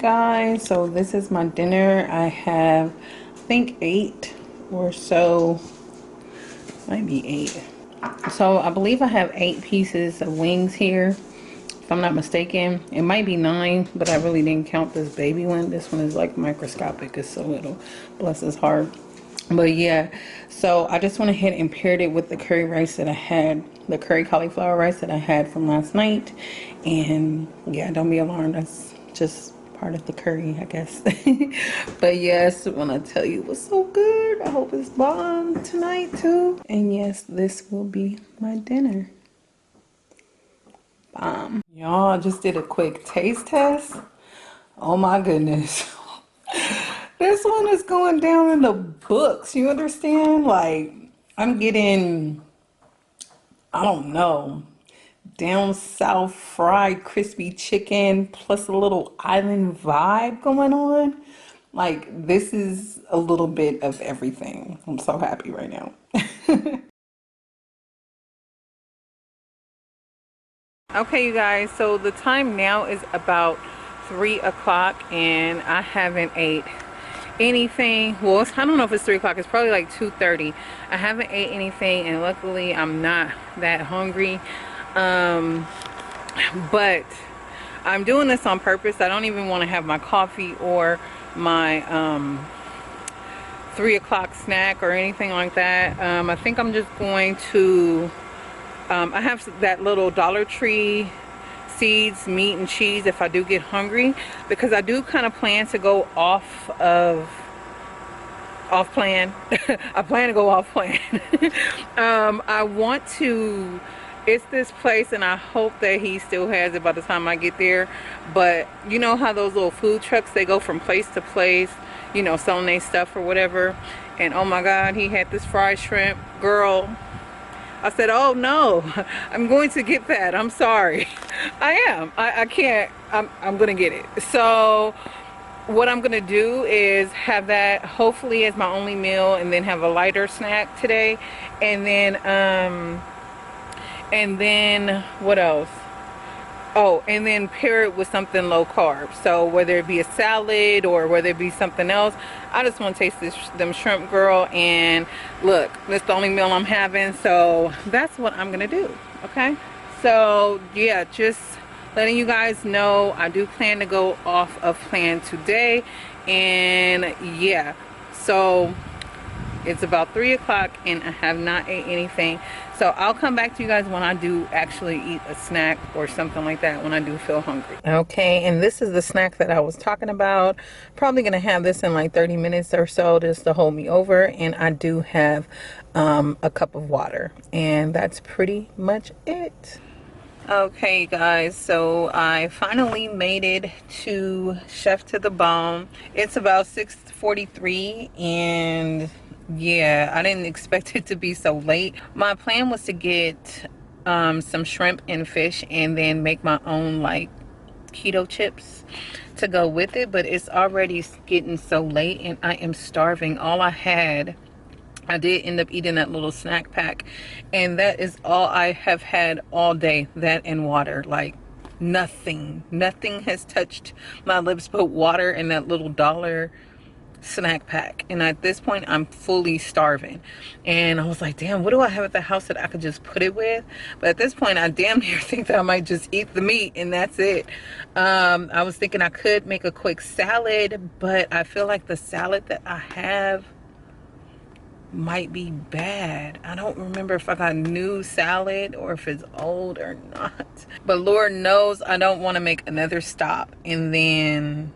guys, so this is my dinner. I have, I think 8 or so, might be 8. So I believe I have 8 pieces of wings here, if I'm not mistaken. It might be 9, but I really didn't count this baby one. This one is like microscopic, it's so little, bless his heart. But yeah, so I just went ahead and paired it with the curry rice that I had, the curry cauliflower rice that I had from last night. And yeah, don't be alarmed, that's just part of the curry, I guess. But yes, when I tell you it was so good, I hope it's bomb tonight too. And yes, this will be my dinner. Bomb. Y'all, I just did a quick taste test. Oh my goodness. This one is going down in the books. You understand? Like, I'm getting, I don't know, down south fried crispy chicken plus a little island vibe going on. Like, this is a little bit of everything. I'm so happy right now. Okay, you guys, so the time now is about 3 o'clock and I haven't ate anything. Well, I don't know if it's 3 o'clock, it's probably like 2:30. I haven't ate anything, and luckily I'm not that hungry. But I'm doing this on purpose. I don't even want to have my coffee or my 3 o'clock snack or anything like that. I think I'm just going to I have that little Dollar Tree seeds, meat and cheese if I do get hungry, because I do kind of plan to go off plan. I plan to go off plan. I want to, it's this place and I hope that he still has it by the time I get there, but you know how those little food trucks, they go from place to place, you know, selling their stuff or whatever. And oh my god, he had this fried shrimp. Girl, I said, oh no, I'm going to get that. I'm sorry. I can't. I'm going to get it. So what I'm going to do is have that hopefully as my only meal, and then have a lighter snack today. And then what else? Oh, and then pair it with something low carb. So whether it be a salad or whether it be something else, I just want to taste them shrimp, girl. And look, that's the only meal I'm having, so that's what I'm gonna do. Okay, so yeah, just letting you guys know I do plan to go off of plan today. And yeah, so it's about 3 o'clock and I have not ate anything. So I'll come back to you guys when I do actually eat a snack or something like that, when I do feel hungry. Okay, and this is the snack that I was talking about. Probably gonna have this in like 30 minutes or so just to hold me over. And I do have a cup of water, and that's pretty much it. Okay guys, so I finally made it to Chef to the Bone. It's about 6:43, and yeah, I didn't expect it to be so late. My plan was to get some shrimp and fish and then make my own like keto chips to go with it, but it's already getting so late and I am starving. All I did end up eating that little snack pack, and that is all I have had all day, that and water. Like nothing has touched my lips but water and that little dollar snack pack. And at this point I'm fully starving, and I was like, damn, what do I have at the house that I could just put it with? But at this point I damn near think that I might just eat the meat and that's it. I was thinking I could make a quick salad, but I feel like the salad that I have might be bad. I don't remember if I got new salad or if it's old or not, but Lord knows I don't want to make another stop and then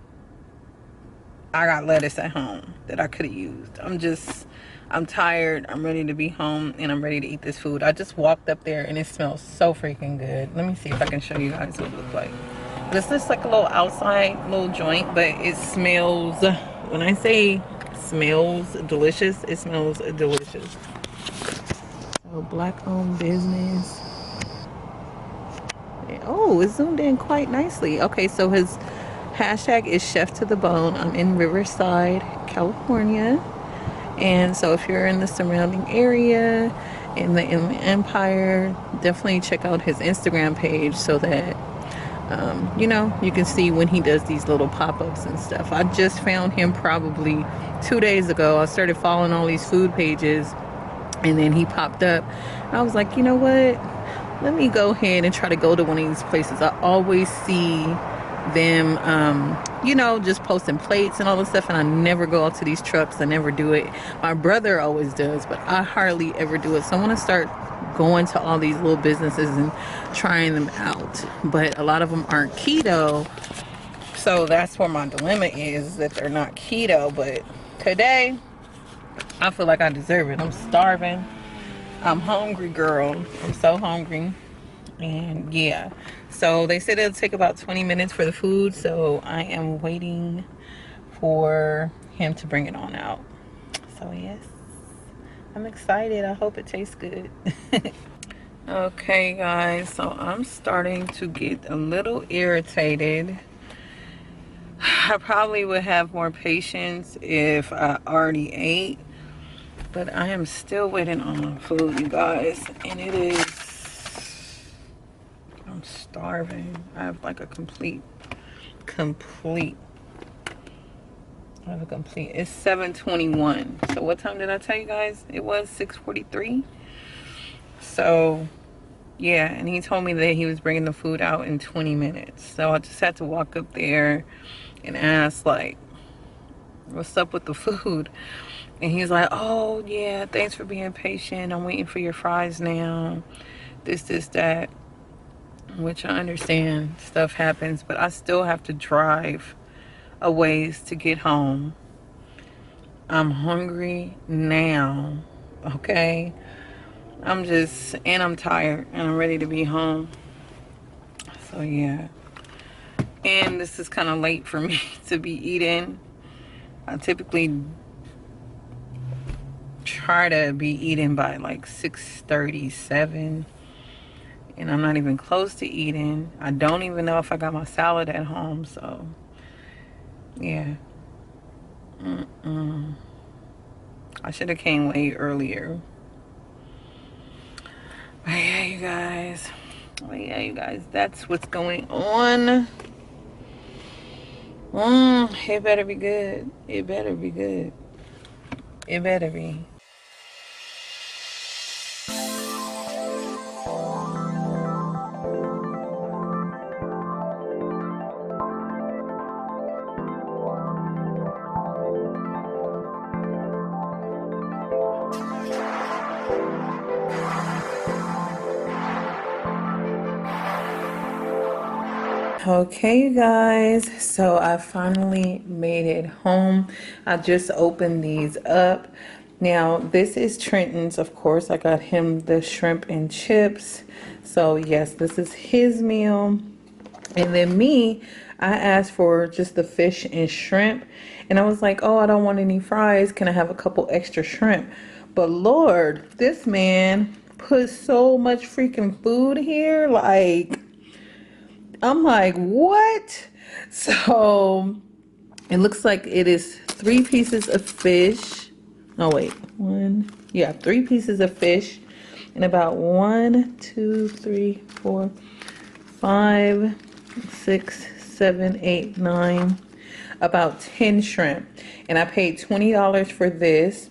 I got lettuce at home that I could have used. I'm tired, I'm ready to be home, and I'm ready to eat this food. I just walked up there and it smells so freaking good. Let me see if I can show you guys what it looks like. This looks like a little outside little joint, but it smells, when I say smells delicious, it smells delicious. So black owned business. Oh, it zoomed in quite nicely. Okay, so his hashtag is Chef to the Bone. I'm in Riverside, California, and so if you're in the surrounding area in the Inland Empire, definitely check out his Instagram page so that You know, you can see when he does these little pop-ups and stuff. I just found him probably 2 days ago. I started following all these food pages, and then he popped up. I was like, you know what? Let me go ahead and try to go to one of these places. I always see them, you know, just posting plates and all this stuff, and I never go out to these trucks. I never do it. My brother always does, but I hardly ever do it. So I want to start going to all these little businesses and trying them out. But a lot of them aren't keto, so that's where my dilemma is, that they're not keto. But today, I feel like I deserve it. I'm starving. I'm hungry, girl. I'm so hungry. And yeah, so they said it'll take about 20 minutes for the food, so I am waiting for him to bring it on out. So yes, I'm excited. I hope it tastes good. Okay guys, so I'm starting to get a little irritated. I probably would have more patience if I already ate, but I am still waiting on my food, you guys, and it is, I'm starving. I have like a complete, it's 7:21. So what time did I tell you guys? It was 6:43. So yeah, and he told me that he was bringing the food out in 20 minutes. So I just had to walk up there and ask, like, what's up with the food? And he's like, oh yeah, thanks for being patient. I'm waiting for your fries now. This, that. Which I understand, stuff happens, but I still have to drive a ways to get home. I'm hungry now, okay? I'm tired, and I'm ready to be home. So yeah. And this is kind of late for me to be eating. I typically try to be eating by like 6:37. And I'm not even close to eating. I don't even know if I got my salad at home, so yeah. I should have came way earlier. But yeah, you guys. That's what's going on. It better be good. It better be good. It better be. Okay, you guys, so I finally made it home. I just opened these up. Now, this is Trenton's, of course. I got him the shrimp and chips. So, yes, this is his meal. And then me, I asked for just the fish and shrimp. And I was like, oh, I don't want any fries. Can I have a couple extra shrimp? But Lord, this man put so much freaking food here. Like, I'm like, what? So it looks like it is 3 pieces of fish. Oh wait, 3 pieces of fish, and about 1, 2, 3, 4, 5, 6, 7, 8, 9, about 10 shrimp. And I paid $20 for this,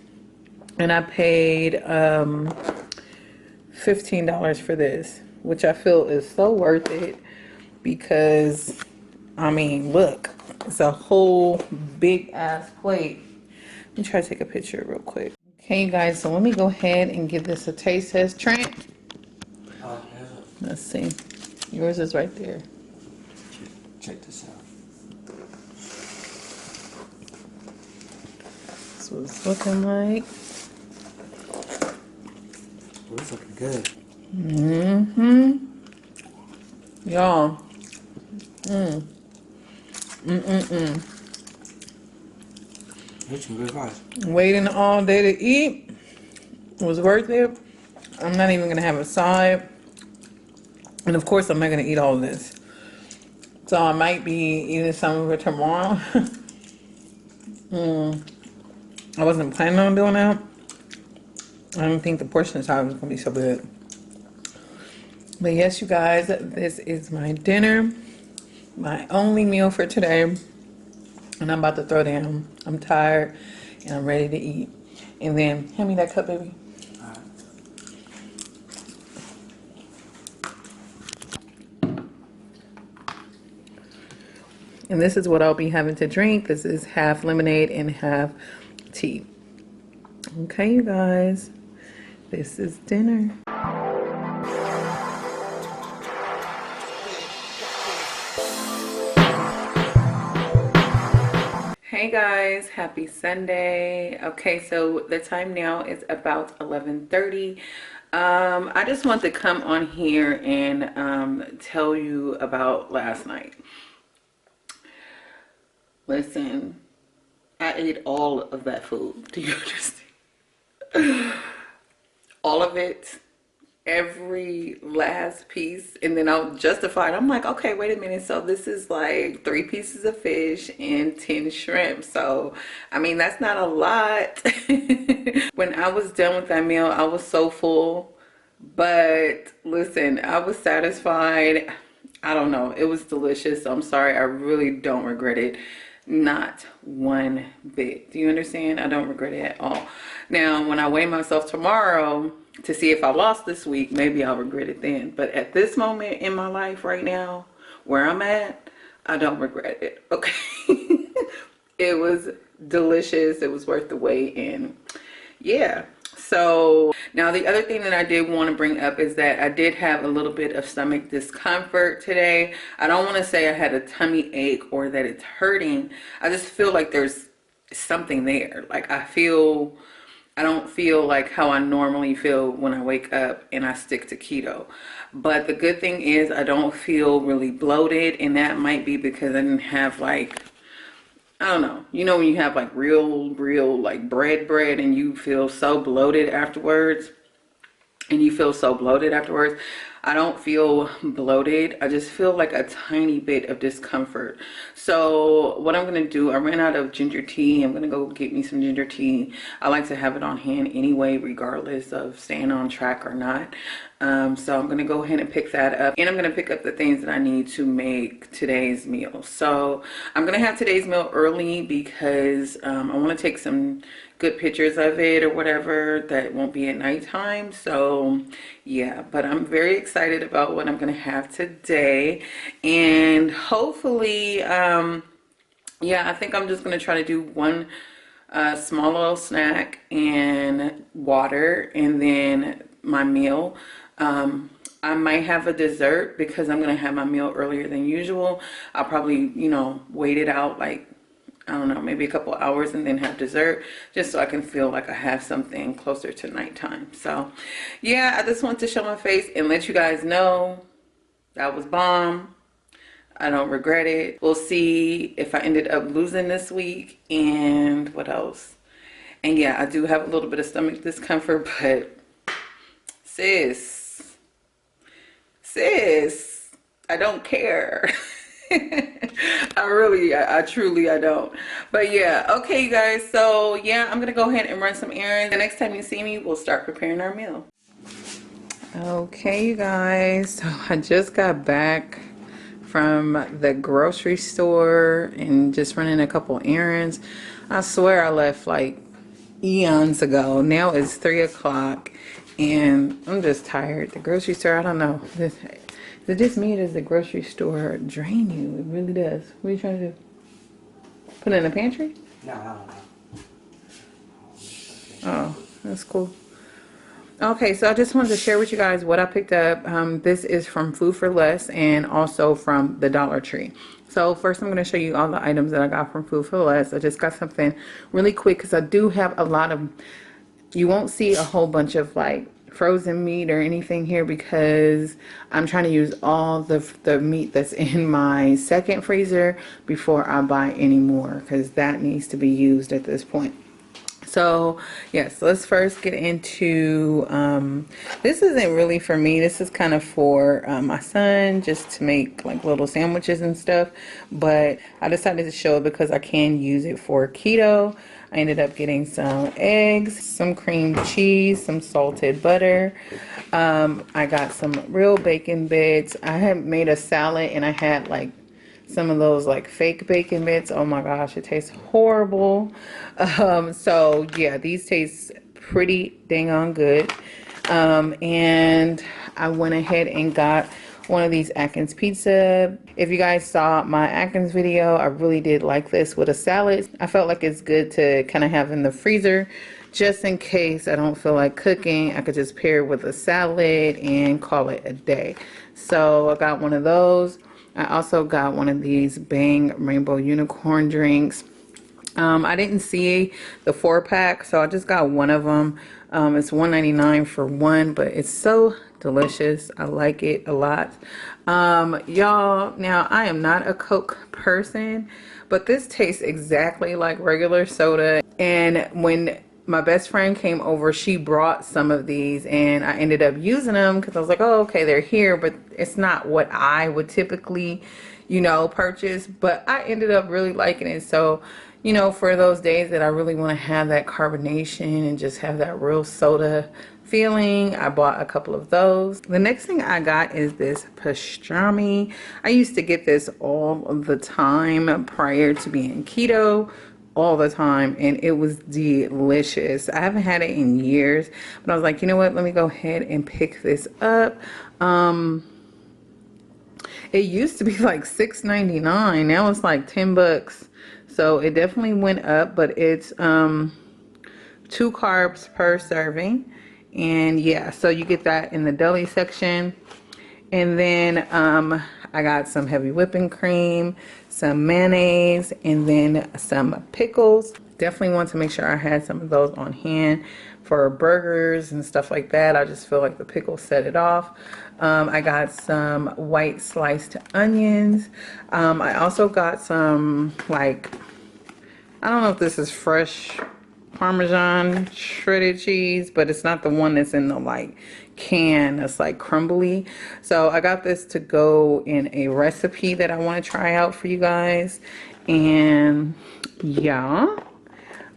and I paid $15 for this, which I feel is so worth it. Because, I mean, look, it's a whole big ass plate. Let me try to take a picture real quick. Okay, you guys, so let me go ahead and give this a taste test. Trent, let's see. Yours is right there. Check this out. That's what it's looking like. Well, it's looking good. Y'all. That's some good fries. Waiting all day to eat was worth it. I'm not even gonna have a side. And of course, I'm not gonna eat all of this. So I might be eating some of it tomorrow. I wasn't planning on doing that. I don't think the portion size was gonna be so good. But yes, you guys, this is my dinner. My only meal for today, and I'm about to throw down. I'm tired and I'm ready to eat. And then hand me that cup, baby. Alright. And this is what I'll be having to drink. This is half lemonade and half tea. Okay, you guys, this is dinner. Hey guys, happy Sunday. Okay, so the time now is about 11:30. I just want to come on here and tell you about last night. Listen, I ate all of that food. Do you understand? All of it, every last piece. And then I'll justify it. I'm like, okay, wait a minute. So this is like 3 pieces of fish and 10 shrimp. So, I mean, that's not a lot. When I was done with that meal, I was so full. But listen, I was satisfied. I don't know. It was delicious. I'm sorry. I really don't regret it. Not one bit. Do you understand? I don't regret it at all. Now, when I weigh myself tomorrow to see if I lost this week, maybe I'll regret it then. But at this moment in my life right now, where I'm at, I don't regret it. Okay. It was delicious. It was worth the wait. And yeah. So now the other thing that I did want to bring up is that I did have a little bit of stomach discomfort today. I don't want to say I had a tummy ache or that it's hurting. I just feel like there's something there. Like I don't feel like how I normally feel when I wake up and I stick to keto. But the good thing is I don't feel really bloated, and that might be because I didn't have like, I don't know. You know when you have like real like bread and you feel so bloated afterwards? I don't feel bloated. I just feel like a tiny bit of discomfort. So what I'm going to do, I ran out of ginger tea. I'm going to go get me some ginger tea. I like to have it on hand anyway, regardless of staying on track or not. So I'm going to go ahead and pick that up. And I'm going to pick up the things that I need to make today's meal. So I'm going to have today's meal early because I want to take some good pictures of it or whatever that won't be at nighttime. So yeah, but I'm very excited about what I'm gonna have today, and hopefully yeah, I think I'm just gonna try to do one small little snack and water, and then my meal. I might have a dessert because I'm gonna have my meal earlier than usual. I'll probably, you know, wait it out like, I don't know, maybe a couple hours and then have dessert just so I can feel like I have something closer to nighttime. So yeah, I just want to show my face and let you guys know that was bomb. I don't regret it. We'll see if I ended up losing this week and what else. And yeah, I do have a little bit of stomach discomfort, but sis, I don't care. I truly, I don't. But yeah, okay, you guys. So yeah, I'm gonna go ahead and run some errands. The next time you see me, we'll start preparing our meal. Okay, you guys. So I just got back from the grocery store and just running a couple errands. I swear I left like eons ago. Now it's 3 o'clock and I'm just tired. The grocery store, I don't know. Is it just me or does the grocery store drain you? It really does. What are you trying to do? Put it in the pantry? No, I don't know. Oh, that's cool. Okay, so I just wanted to share with you guys what I picked up. This is from Food for Less and also from the Dollar Tree. So first I'm going to show you all the items that I got from Food for Less. I just got something really quick because I do have a lot of, you won't see a whole bunch of like frozen meat or anything here because I'm trying to use all the meat that's in my second freezer before I buy any more because that needs to be used at this point. So yes, let's first get into this isn't really for me. This is kind of for my son, just to make like little sandwiches and stuff, but I decided to show it because I can use it for keto. I ended up getting some eggs, some cream cheese, some salted butter. I got some real bacon bits. I had made a salad and I had like some of those like fake bacon bits. Oh my gosh, it tastes horrible. So yeah, these taste pretty dang on good. And I went ahead and got one of these Atkins pizza. If you guys saw my Atkins video, I really did like this with a salad. I felt like it's good to kind of have in the freezer just in case I don't feel like cooking. I could just pair it with a salad and call it a day. So I got one of those. I also got one of these Bang Rainbow Unicorn drinks. I didn't see the 4-pack, so I just got one of them. It's $1.99 for one, but it's so delicious. I like it a lot. Y'all, now I am not a Coke person, but this tastes exactly like regular soda. And when my best friend came over, she brought some of these and I ended up using them because I was like, oh, okay, they're here, but it's not what I would typically, you know, purchase. But I ended up really liking it. So, you know, for those days that I really want to have that carbonation and just have that real soda feeling, I bought a couple of those. The next thing I got is this pastrami. I used to get this all of the time prior to being keto, all the time, and it was delicious. I haven't had it in years, but I was like, you know what, let me go ahead and pick this up. It used to be like $6.99. Now it's like 10 bucks. So it definitely went up, but it's 2 carbs per serving. And yeah, so you get that in the deli section. And then I got some heavy whipping cream, some mayonnaise, and then some pickles. Definitely want to make sure I had some of those on hand for burgers and stuff like that. I just feel like the pickles set it off. I got some white sliced onions. I also got some, like, I don't know if this is fresh Parmesan shredded cheese, but it's not the one that's in the like can that's like crumbly. So I got this to go in a recipe that I want to try out for you guys. And yeah,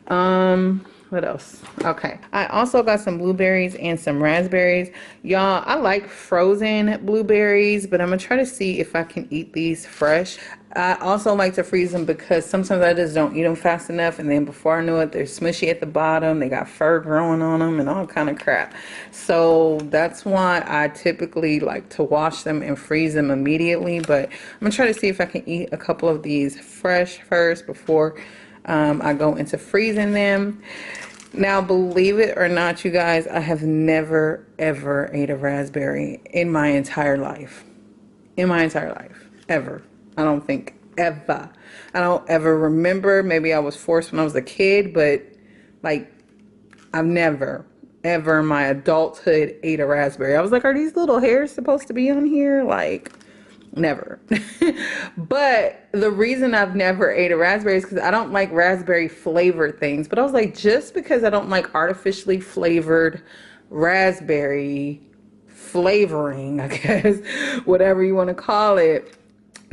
what else? Okay, I also got some blueberries and some raspberries. Y'all, I like frozen blueberries, but I'm gonna try to see if I can eat these fresh. I also like to freeze them because sometimes I just don't eat them fast enough, and then before I know it, they're smushy at the bottom. They got fur growing on them and all kind of crap. So that's why I typically like to wash them and freeze them immediately. But I'm gonna try to see if I can eat a couple of these fresh first before I go into freezing them. Now, believe it or not, you guys, I have never ever ate a raspberry in my entire life. In my entire life, ever. I don't think ever. I don't ever remember. Maybe I was forced when I was a kid, but like I've never ever in my adulthood ate a raspberry. I was like, are these little hairs supposed to be on here? Like, never. But the reason I've never ate a raspberry is because I don't like raspberry flavored things. But I was like, just because I don't like artificially flavored raspberry flavoring, I guess, whatever you want to call it,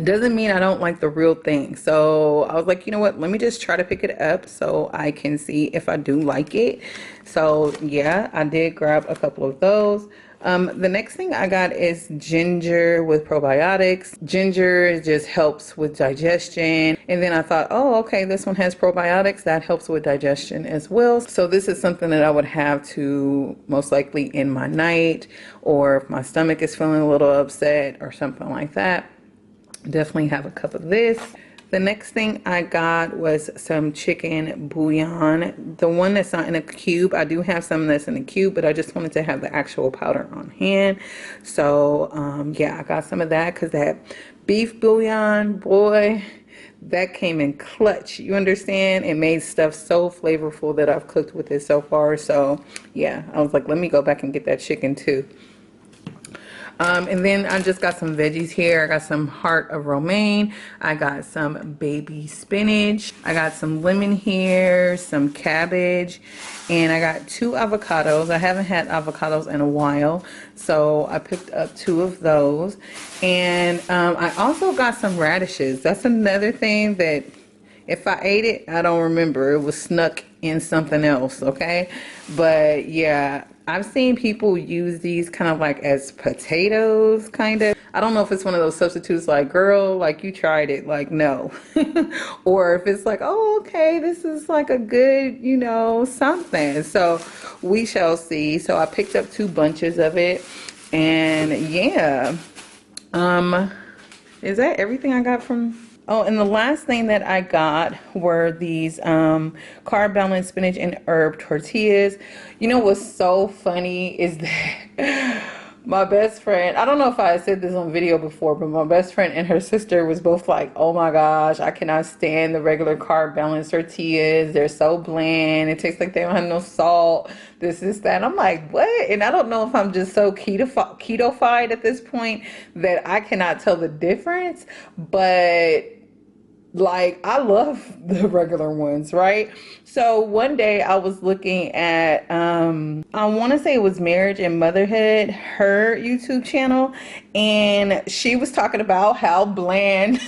doesn't mean I don't like the real thing. So I was like, you know what, let me just try to pick it up so I can see if I do like it. So yeah, I did grab a couple of those. The next thing I got is ginger with probiotics. Ginger just helps with digestion. And then I thought, oh, okay, this one has probiotics. That helps with digestion as well. So this is something that I would have to most likely in my night, or if my stomach is feeling a little upset or something like that. Definitely have a cup of this. The next thing I got was some chicken bouillon. The one that's not in a cube, I do have some that's in a cube, but I just wanted to have the actual powder on hand. So yeah, I got some of that because that beef bouillon, boy, that came in clutch. You understand? It made stuff so flavorful that I've cooked with it so far. So yeah, I was like, let me go back and get that chicken too. And then I just got some veggies here. I got some heart of romaine. I got some baby spinach. I got some lemon here, some cabbage, and I got 2 avocados. I haven't had avocados in a while, so I picked up 2 of those. And I also got some radishes. That's another thing that if I ate it, I don't remember. It was snuck in something else, okay? But yeah, I've seen people use these kind of like as potatoes, kind of. I don't know if it's one of those substitutes like, girl, like you tried it, like no. Or if it's like, oh, okay, this is like a good, you know, something. So we shall see. So I picked up 2 bunches of it. And yeah, um, is that everything I got from? Oh, and the last thing that I got were these carb balanced spinach and herb tortillas. You know what's so funny is that my best friend, I don't know if I said this on video before, but my best friend and her sister was both like, oh my gosh, I cannot stand the regular carb balanced tortillas. They're so bland. It tastes like they don't have no salt. This, that. I'm like, what? And I don't know if I'm just so keto-fied at this point that I cannot tell the difference, but like I love the regular ones, right? So one day I was looking at I want to say it was Marriage and Motherhood, her YouTube channel, and she was talking about how bland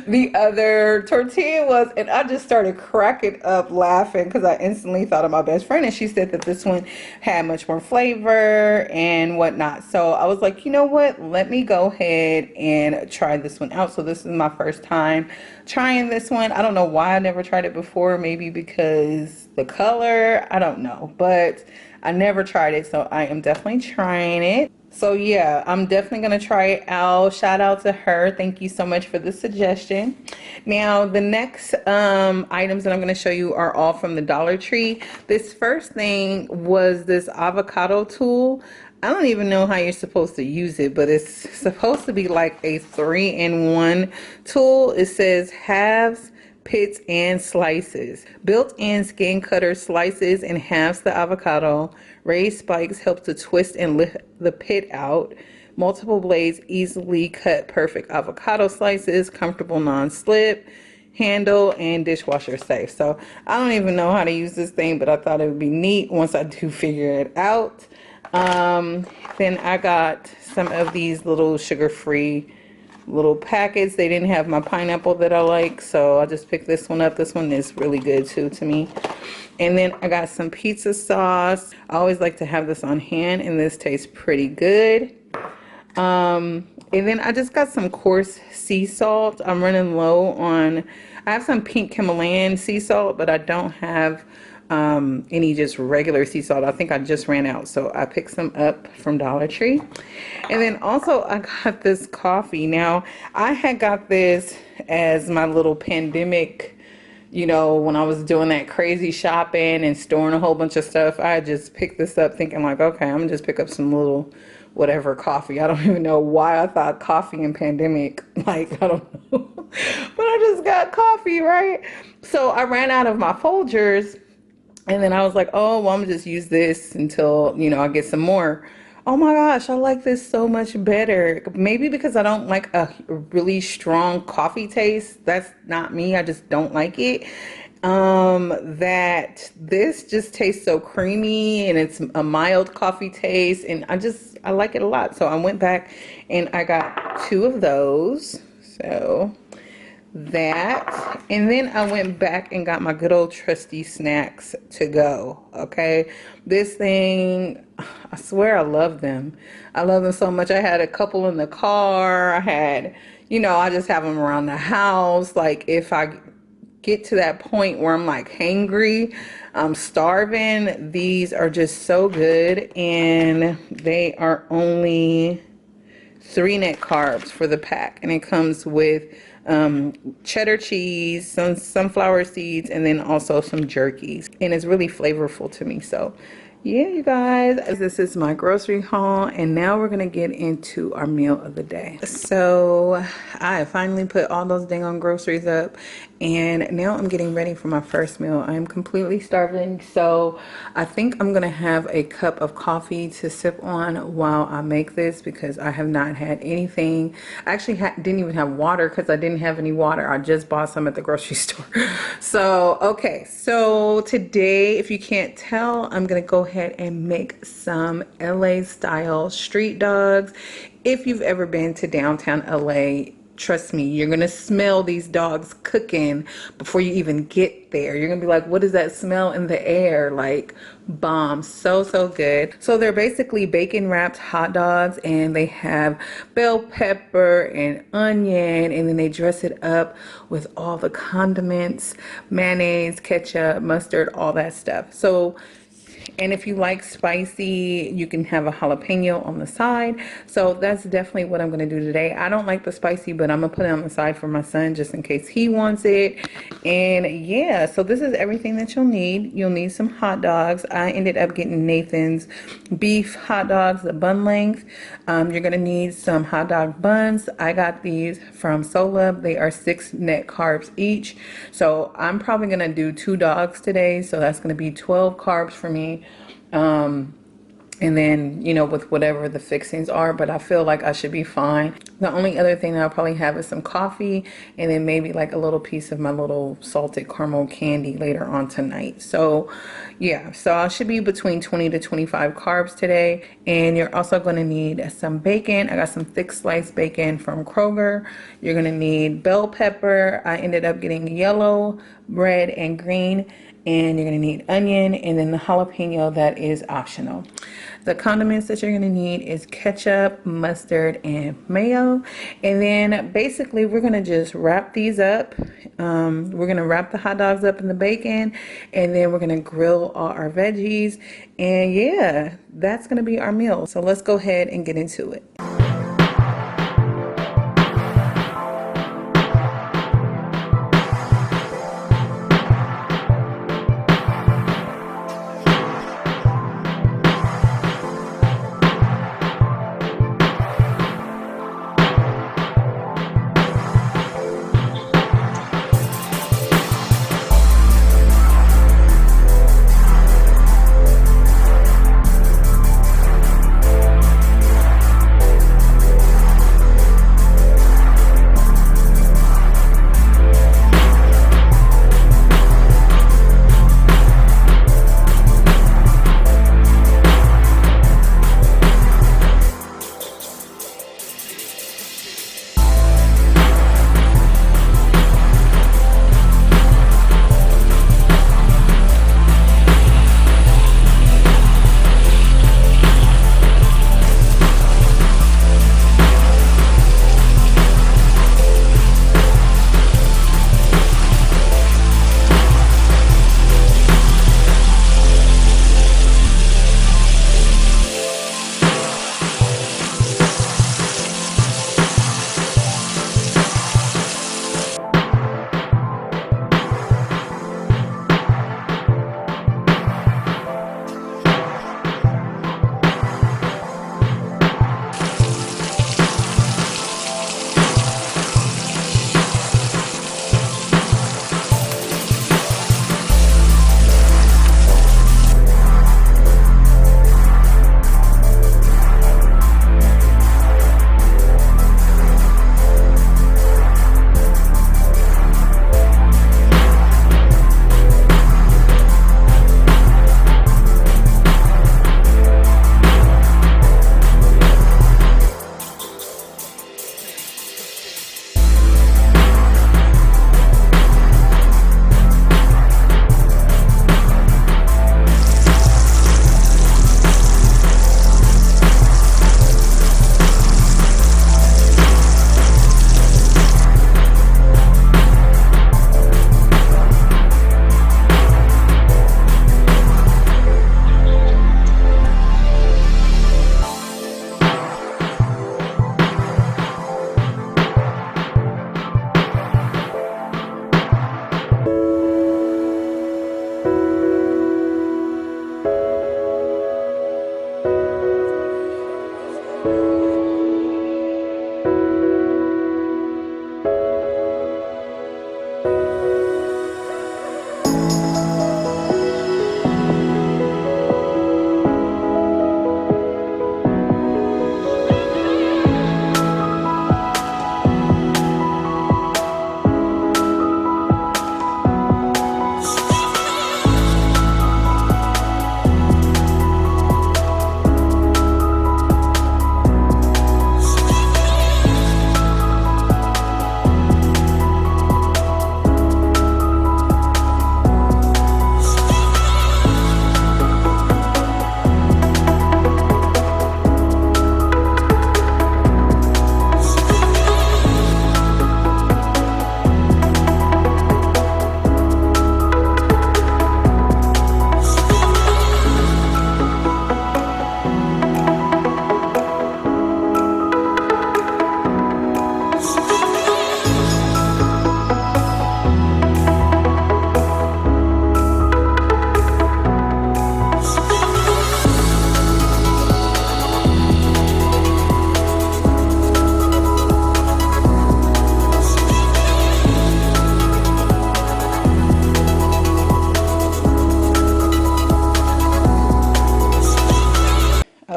the other tortilla was, and I just started cracking up laughing because I instantly thought of my best friend, and she said that this one had much more flavor and whatnot. So I was like, you know what, let me go ahead and try this one out. So this is my first time trying this one. I don't know why I never tried it before, maybe because the color, I don't know, but I never tried it, so I am definitely trying it. So yeah, I'm definitely gonna try it out. Shout out to her. Thank you so much for the suggestion. Now the next items that I'm gonna show you are all from the Dollar Tree. This first thing was this avocado tool. I don't even know how you're supposed to use it, but it's supposed to be like a 3-in-1 tool. It says halves, pits, and slices. Built-in skin cutter slices and halves the avocado. Raised spikes help to twist and lift the pit out. Multiple blades easily cut perfect avocado slices. Comfortable non-slip handle and dishwasher safe. So I don't even know how to use this thing, but I thought it would be neat once I do figure it out. Then I got some of these little sugar-free little packets. They didn't have my pineapple that I like, so I just picked this one up. This one is really good too to me. And then I got some pizza sauce. I always like to have this on hand, and this tastes pretty good. And then I just got some coarse sea salt. I'm running low on, I have some pink Himalayan sea salt, but I don't have any just regular sea salt. I think I just ran out, so I picked some up from Dollar Tree. And then also I got this coffee. Now I had got this as my little pandemic, you know, when I was doing that crazy shopping and storing a whole bunch of stuff. I just picked this up thinking like, okay, I'm gonna just pick up some little whatever coffee. I don't even know why I thought coffee and pandemic, like I don't know. But I just got coffee, right? So I ran out of my Folgers. And then I was like, oh, well, I'm gonna just use this until, you know, I get some more. Oh my gosh, I like this so much better. Maybe because I don't like a really strong coffee taste. That's not me. I just don't like it. That this just tastes so creamy and it's a mild coffee taste. And I like it a lot. So I went back and I got 2 of those. So that, and then I went back and got my good old trusty snacks to go. Okay, this thing, I swear I love them. I love them so much. I had a couple in the car. I had, you know, I just have them around the house. Like if I get to that point where I'm like hangry, I'm starving, these are just so good, and they are only 3 net carbs for the pack, and it comes with cheddar cheese, some sunflower seeds, and then also some jerkies, and it's really flavorful to me. So yeah, you guys, this is my grocery haul, and now we're gonna get into our meal of the day. So I finally put all those dang on groceries up, and now I'm getting ready for my first meal. I'm completely starving, so I think I'm gonna have a cup of coffee to sip on while I make this, because I have not had anything. I actually didn't even have water because I didn't have any water. I just bought some at the grocery store. So okay, so today, if you can't tell, I'm gonna go ahead and make some LA style street dogs. If you've ever been to downtown LA, Trust me, you're gonna smell these dogs cooking before you even get there. You're gonna be like, what is that smell in the air? Like, bomb. So, so good. So they're basically bacon wrapped hot dogs, and they have bell pepper and onion, and then they dress it up with all the condiments, mayonnaise, ketchup, mustard, all that stuff. So, and if you like spicy, you can have a jalapeno on the side. So that's definitely what I'm going to do today. I don't like the spicy, but I'm going to put it on the side for my son just in case he wants it. And yeah, so this is everything that you'll need. You'll need some hot dogs. I ended up getting Nathan's beef hot dogs, the bun length. You're going to need some hot dog buns. I got these from Solub. They are 6 net carbs each. So I'm probably going to do 2 dogs today. So that's going to be 12 carbs for me. And then, you know, with whatever the fixings are, but I feel like I should be fine. The only other thing that I'll probably have is some coffee, and then maybe like a little piece of my little salted caramel candy later on tonight. So yeah, so I should be between 20 to 25 carbs today. And you're also going to need some bacon. I got some thick sliced bacon from Kroger. You're going to need bell pepper. I ended up getting yellow, red, and green. And you're going to need onion, and then the jalapeno, that is optional. The condiments that you're going to need is ketchup, mustard, and mayo. And then basically we're going to just wrap these up. We're going to wrap the hot dogs up in the bacon, and then we're going to grill all our veggies. And yeah, that's going to be our meal. So let's go ahead and get into it.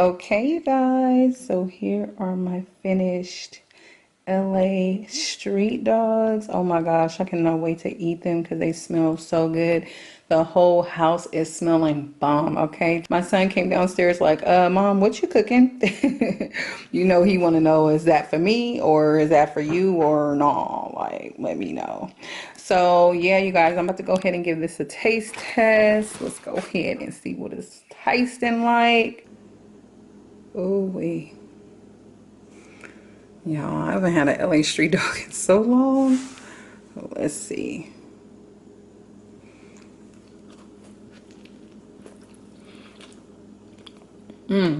Okay, you guys, so here are my finished LA street dogs. Oh my gosh, I cannot wait to eat them because they smell so good. The whole house is smelling bomb, okay? My son came downstairs like, Mom, what you cooking? You know he want to know, is that for me or is that for you or no? Like, let me know. So yeah, you guys, I'm about to go ahead and give this a taste test. Let's go ahead and see what it's tasting like. Oh, wait. Y'all, I haven't had an LA street dog in so long. Let's see. Girl,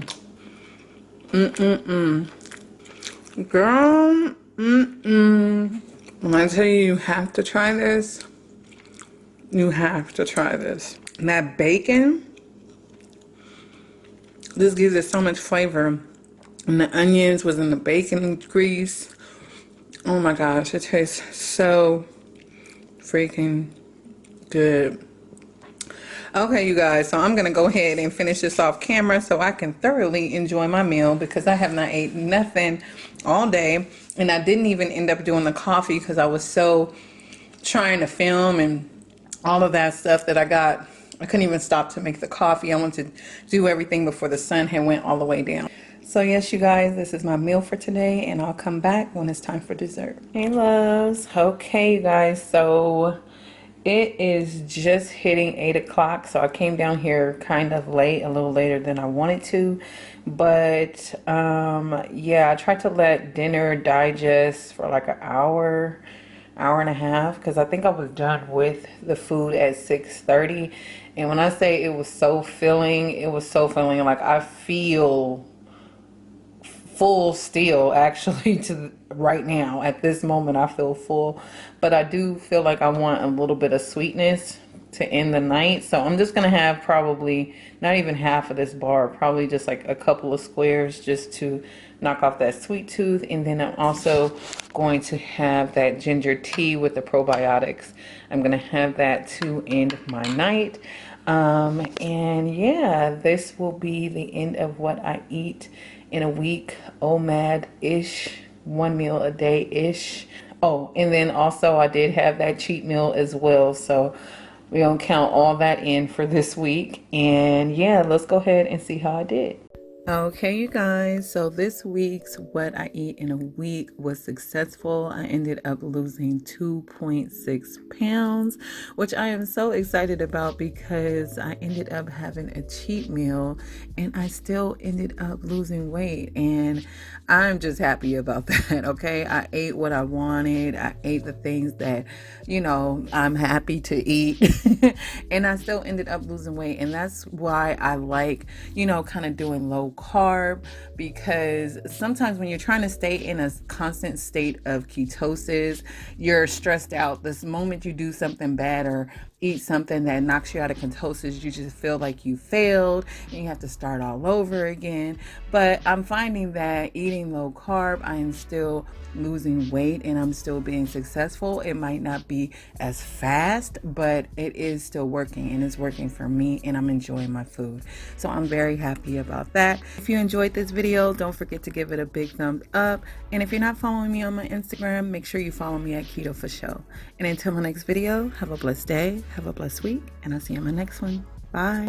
when I tell you you have to try this, you have to try this. And that bacon, this gives it so much flavor. And the onions was in the bacon grease. Oh my gosh, it tastes so freaking good. Okay, you guys, so I'm going to go ahead and finish this off camera so I can thoroughly enjoy my meal because I have not ate nothing all day. And I didn't even end up doing the coffee because I was so trying to film and all of that stuff that I couldn't even stop to make the coffee. I wanted to do everything before the sun had went all the way down. So yes, you guys, this is my meal for today, and I'll come back when it's time for dessert. Hey loves. Okay, you guys, so it is just hitting 8 o'clock, so I came down here kind of late, a little later than I wanted to. But yeah, I tried to let dinner digest for like an hour and a half because I think I was done with the food at 6:30. And when I say it was so filling, it was so filling. Like I feel full still actually to right now at this moment. I feel full, but I do feel like I want a little bit of sweetness to end the night, so I'm just gonna have probably not even half of this bar, probably just like a couple of squares just to knock off that sweet tooth. And then I'm also going to have that ginger tea with the probiotics. I'm gonna have that to end my night. And yeah, this will be the end of what I eat in a week. OMAD-ish, 1 meal a day-ish. Oh, and then also I did have that cheat meal as well. So we're gonna count all that in for this week. And yeah, let's go ahead and see how I did. Okay, you guys, so this week's What I Eat in a Week was successful. I ended up losing 2.6 pounds, which I am so excited about because I ended up having a cheat meal and I still ended up losing weight. And I'm just happy about that, okay? I ate what I wanted. I ate the things that, you know, I'm happy to eat. And I still ended up losing weight. And that's why I like, you know, kind of doing low carb, because sometimes when you're trying to stay in a constant state of ketosis, you're stressed out. This moment you do something bad or eat something that knocks you out of ketosis, you just feel like you failed and you have to start all over again. But I'm finding that eating low carb, I am still losing weight and I'm still being successful. It might not be as fast, but it is still working and it's working for me and I'm enjoying my food. So I'm very happy about that. If you enjoyed this video, don't forget to give it a big thumbs up. And if you're not following me on my Instagram, make sure you follow me at Keto Fasho. And until my next video, have a blessed day, have a blessed week, and I'll see you in my next one. Bye.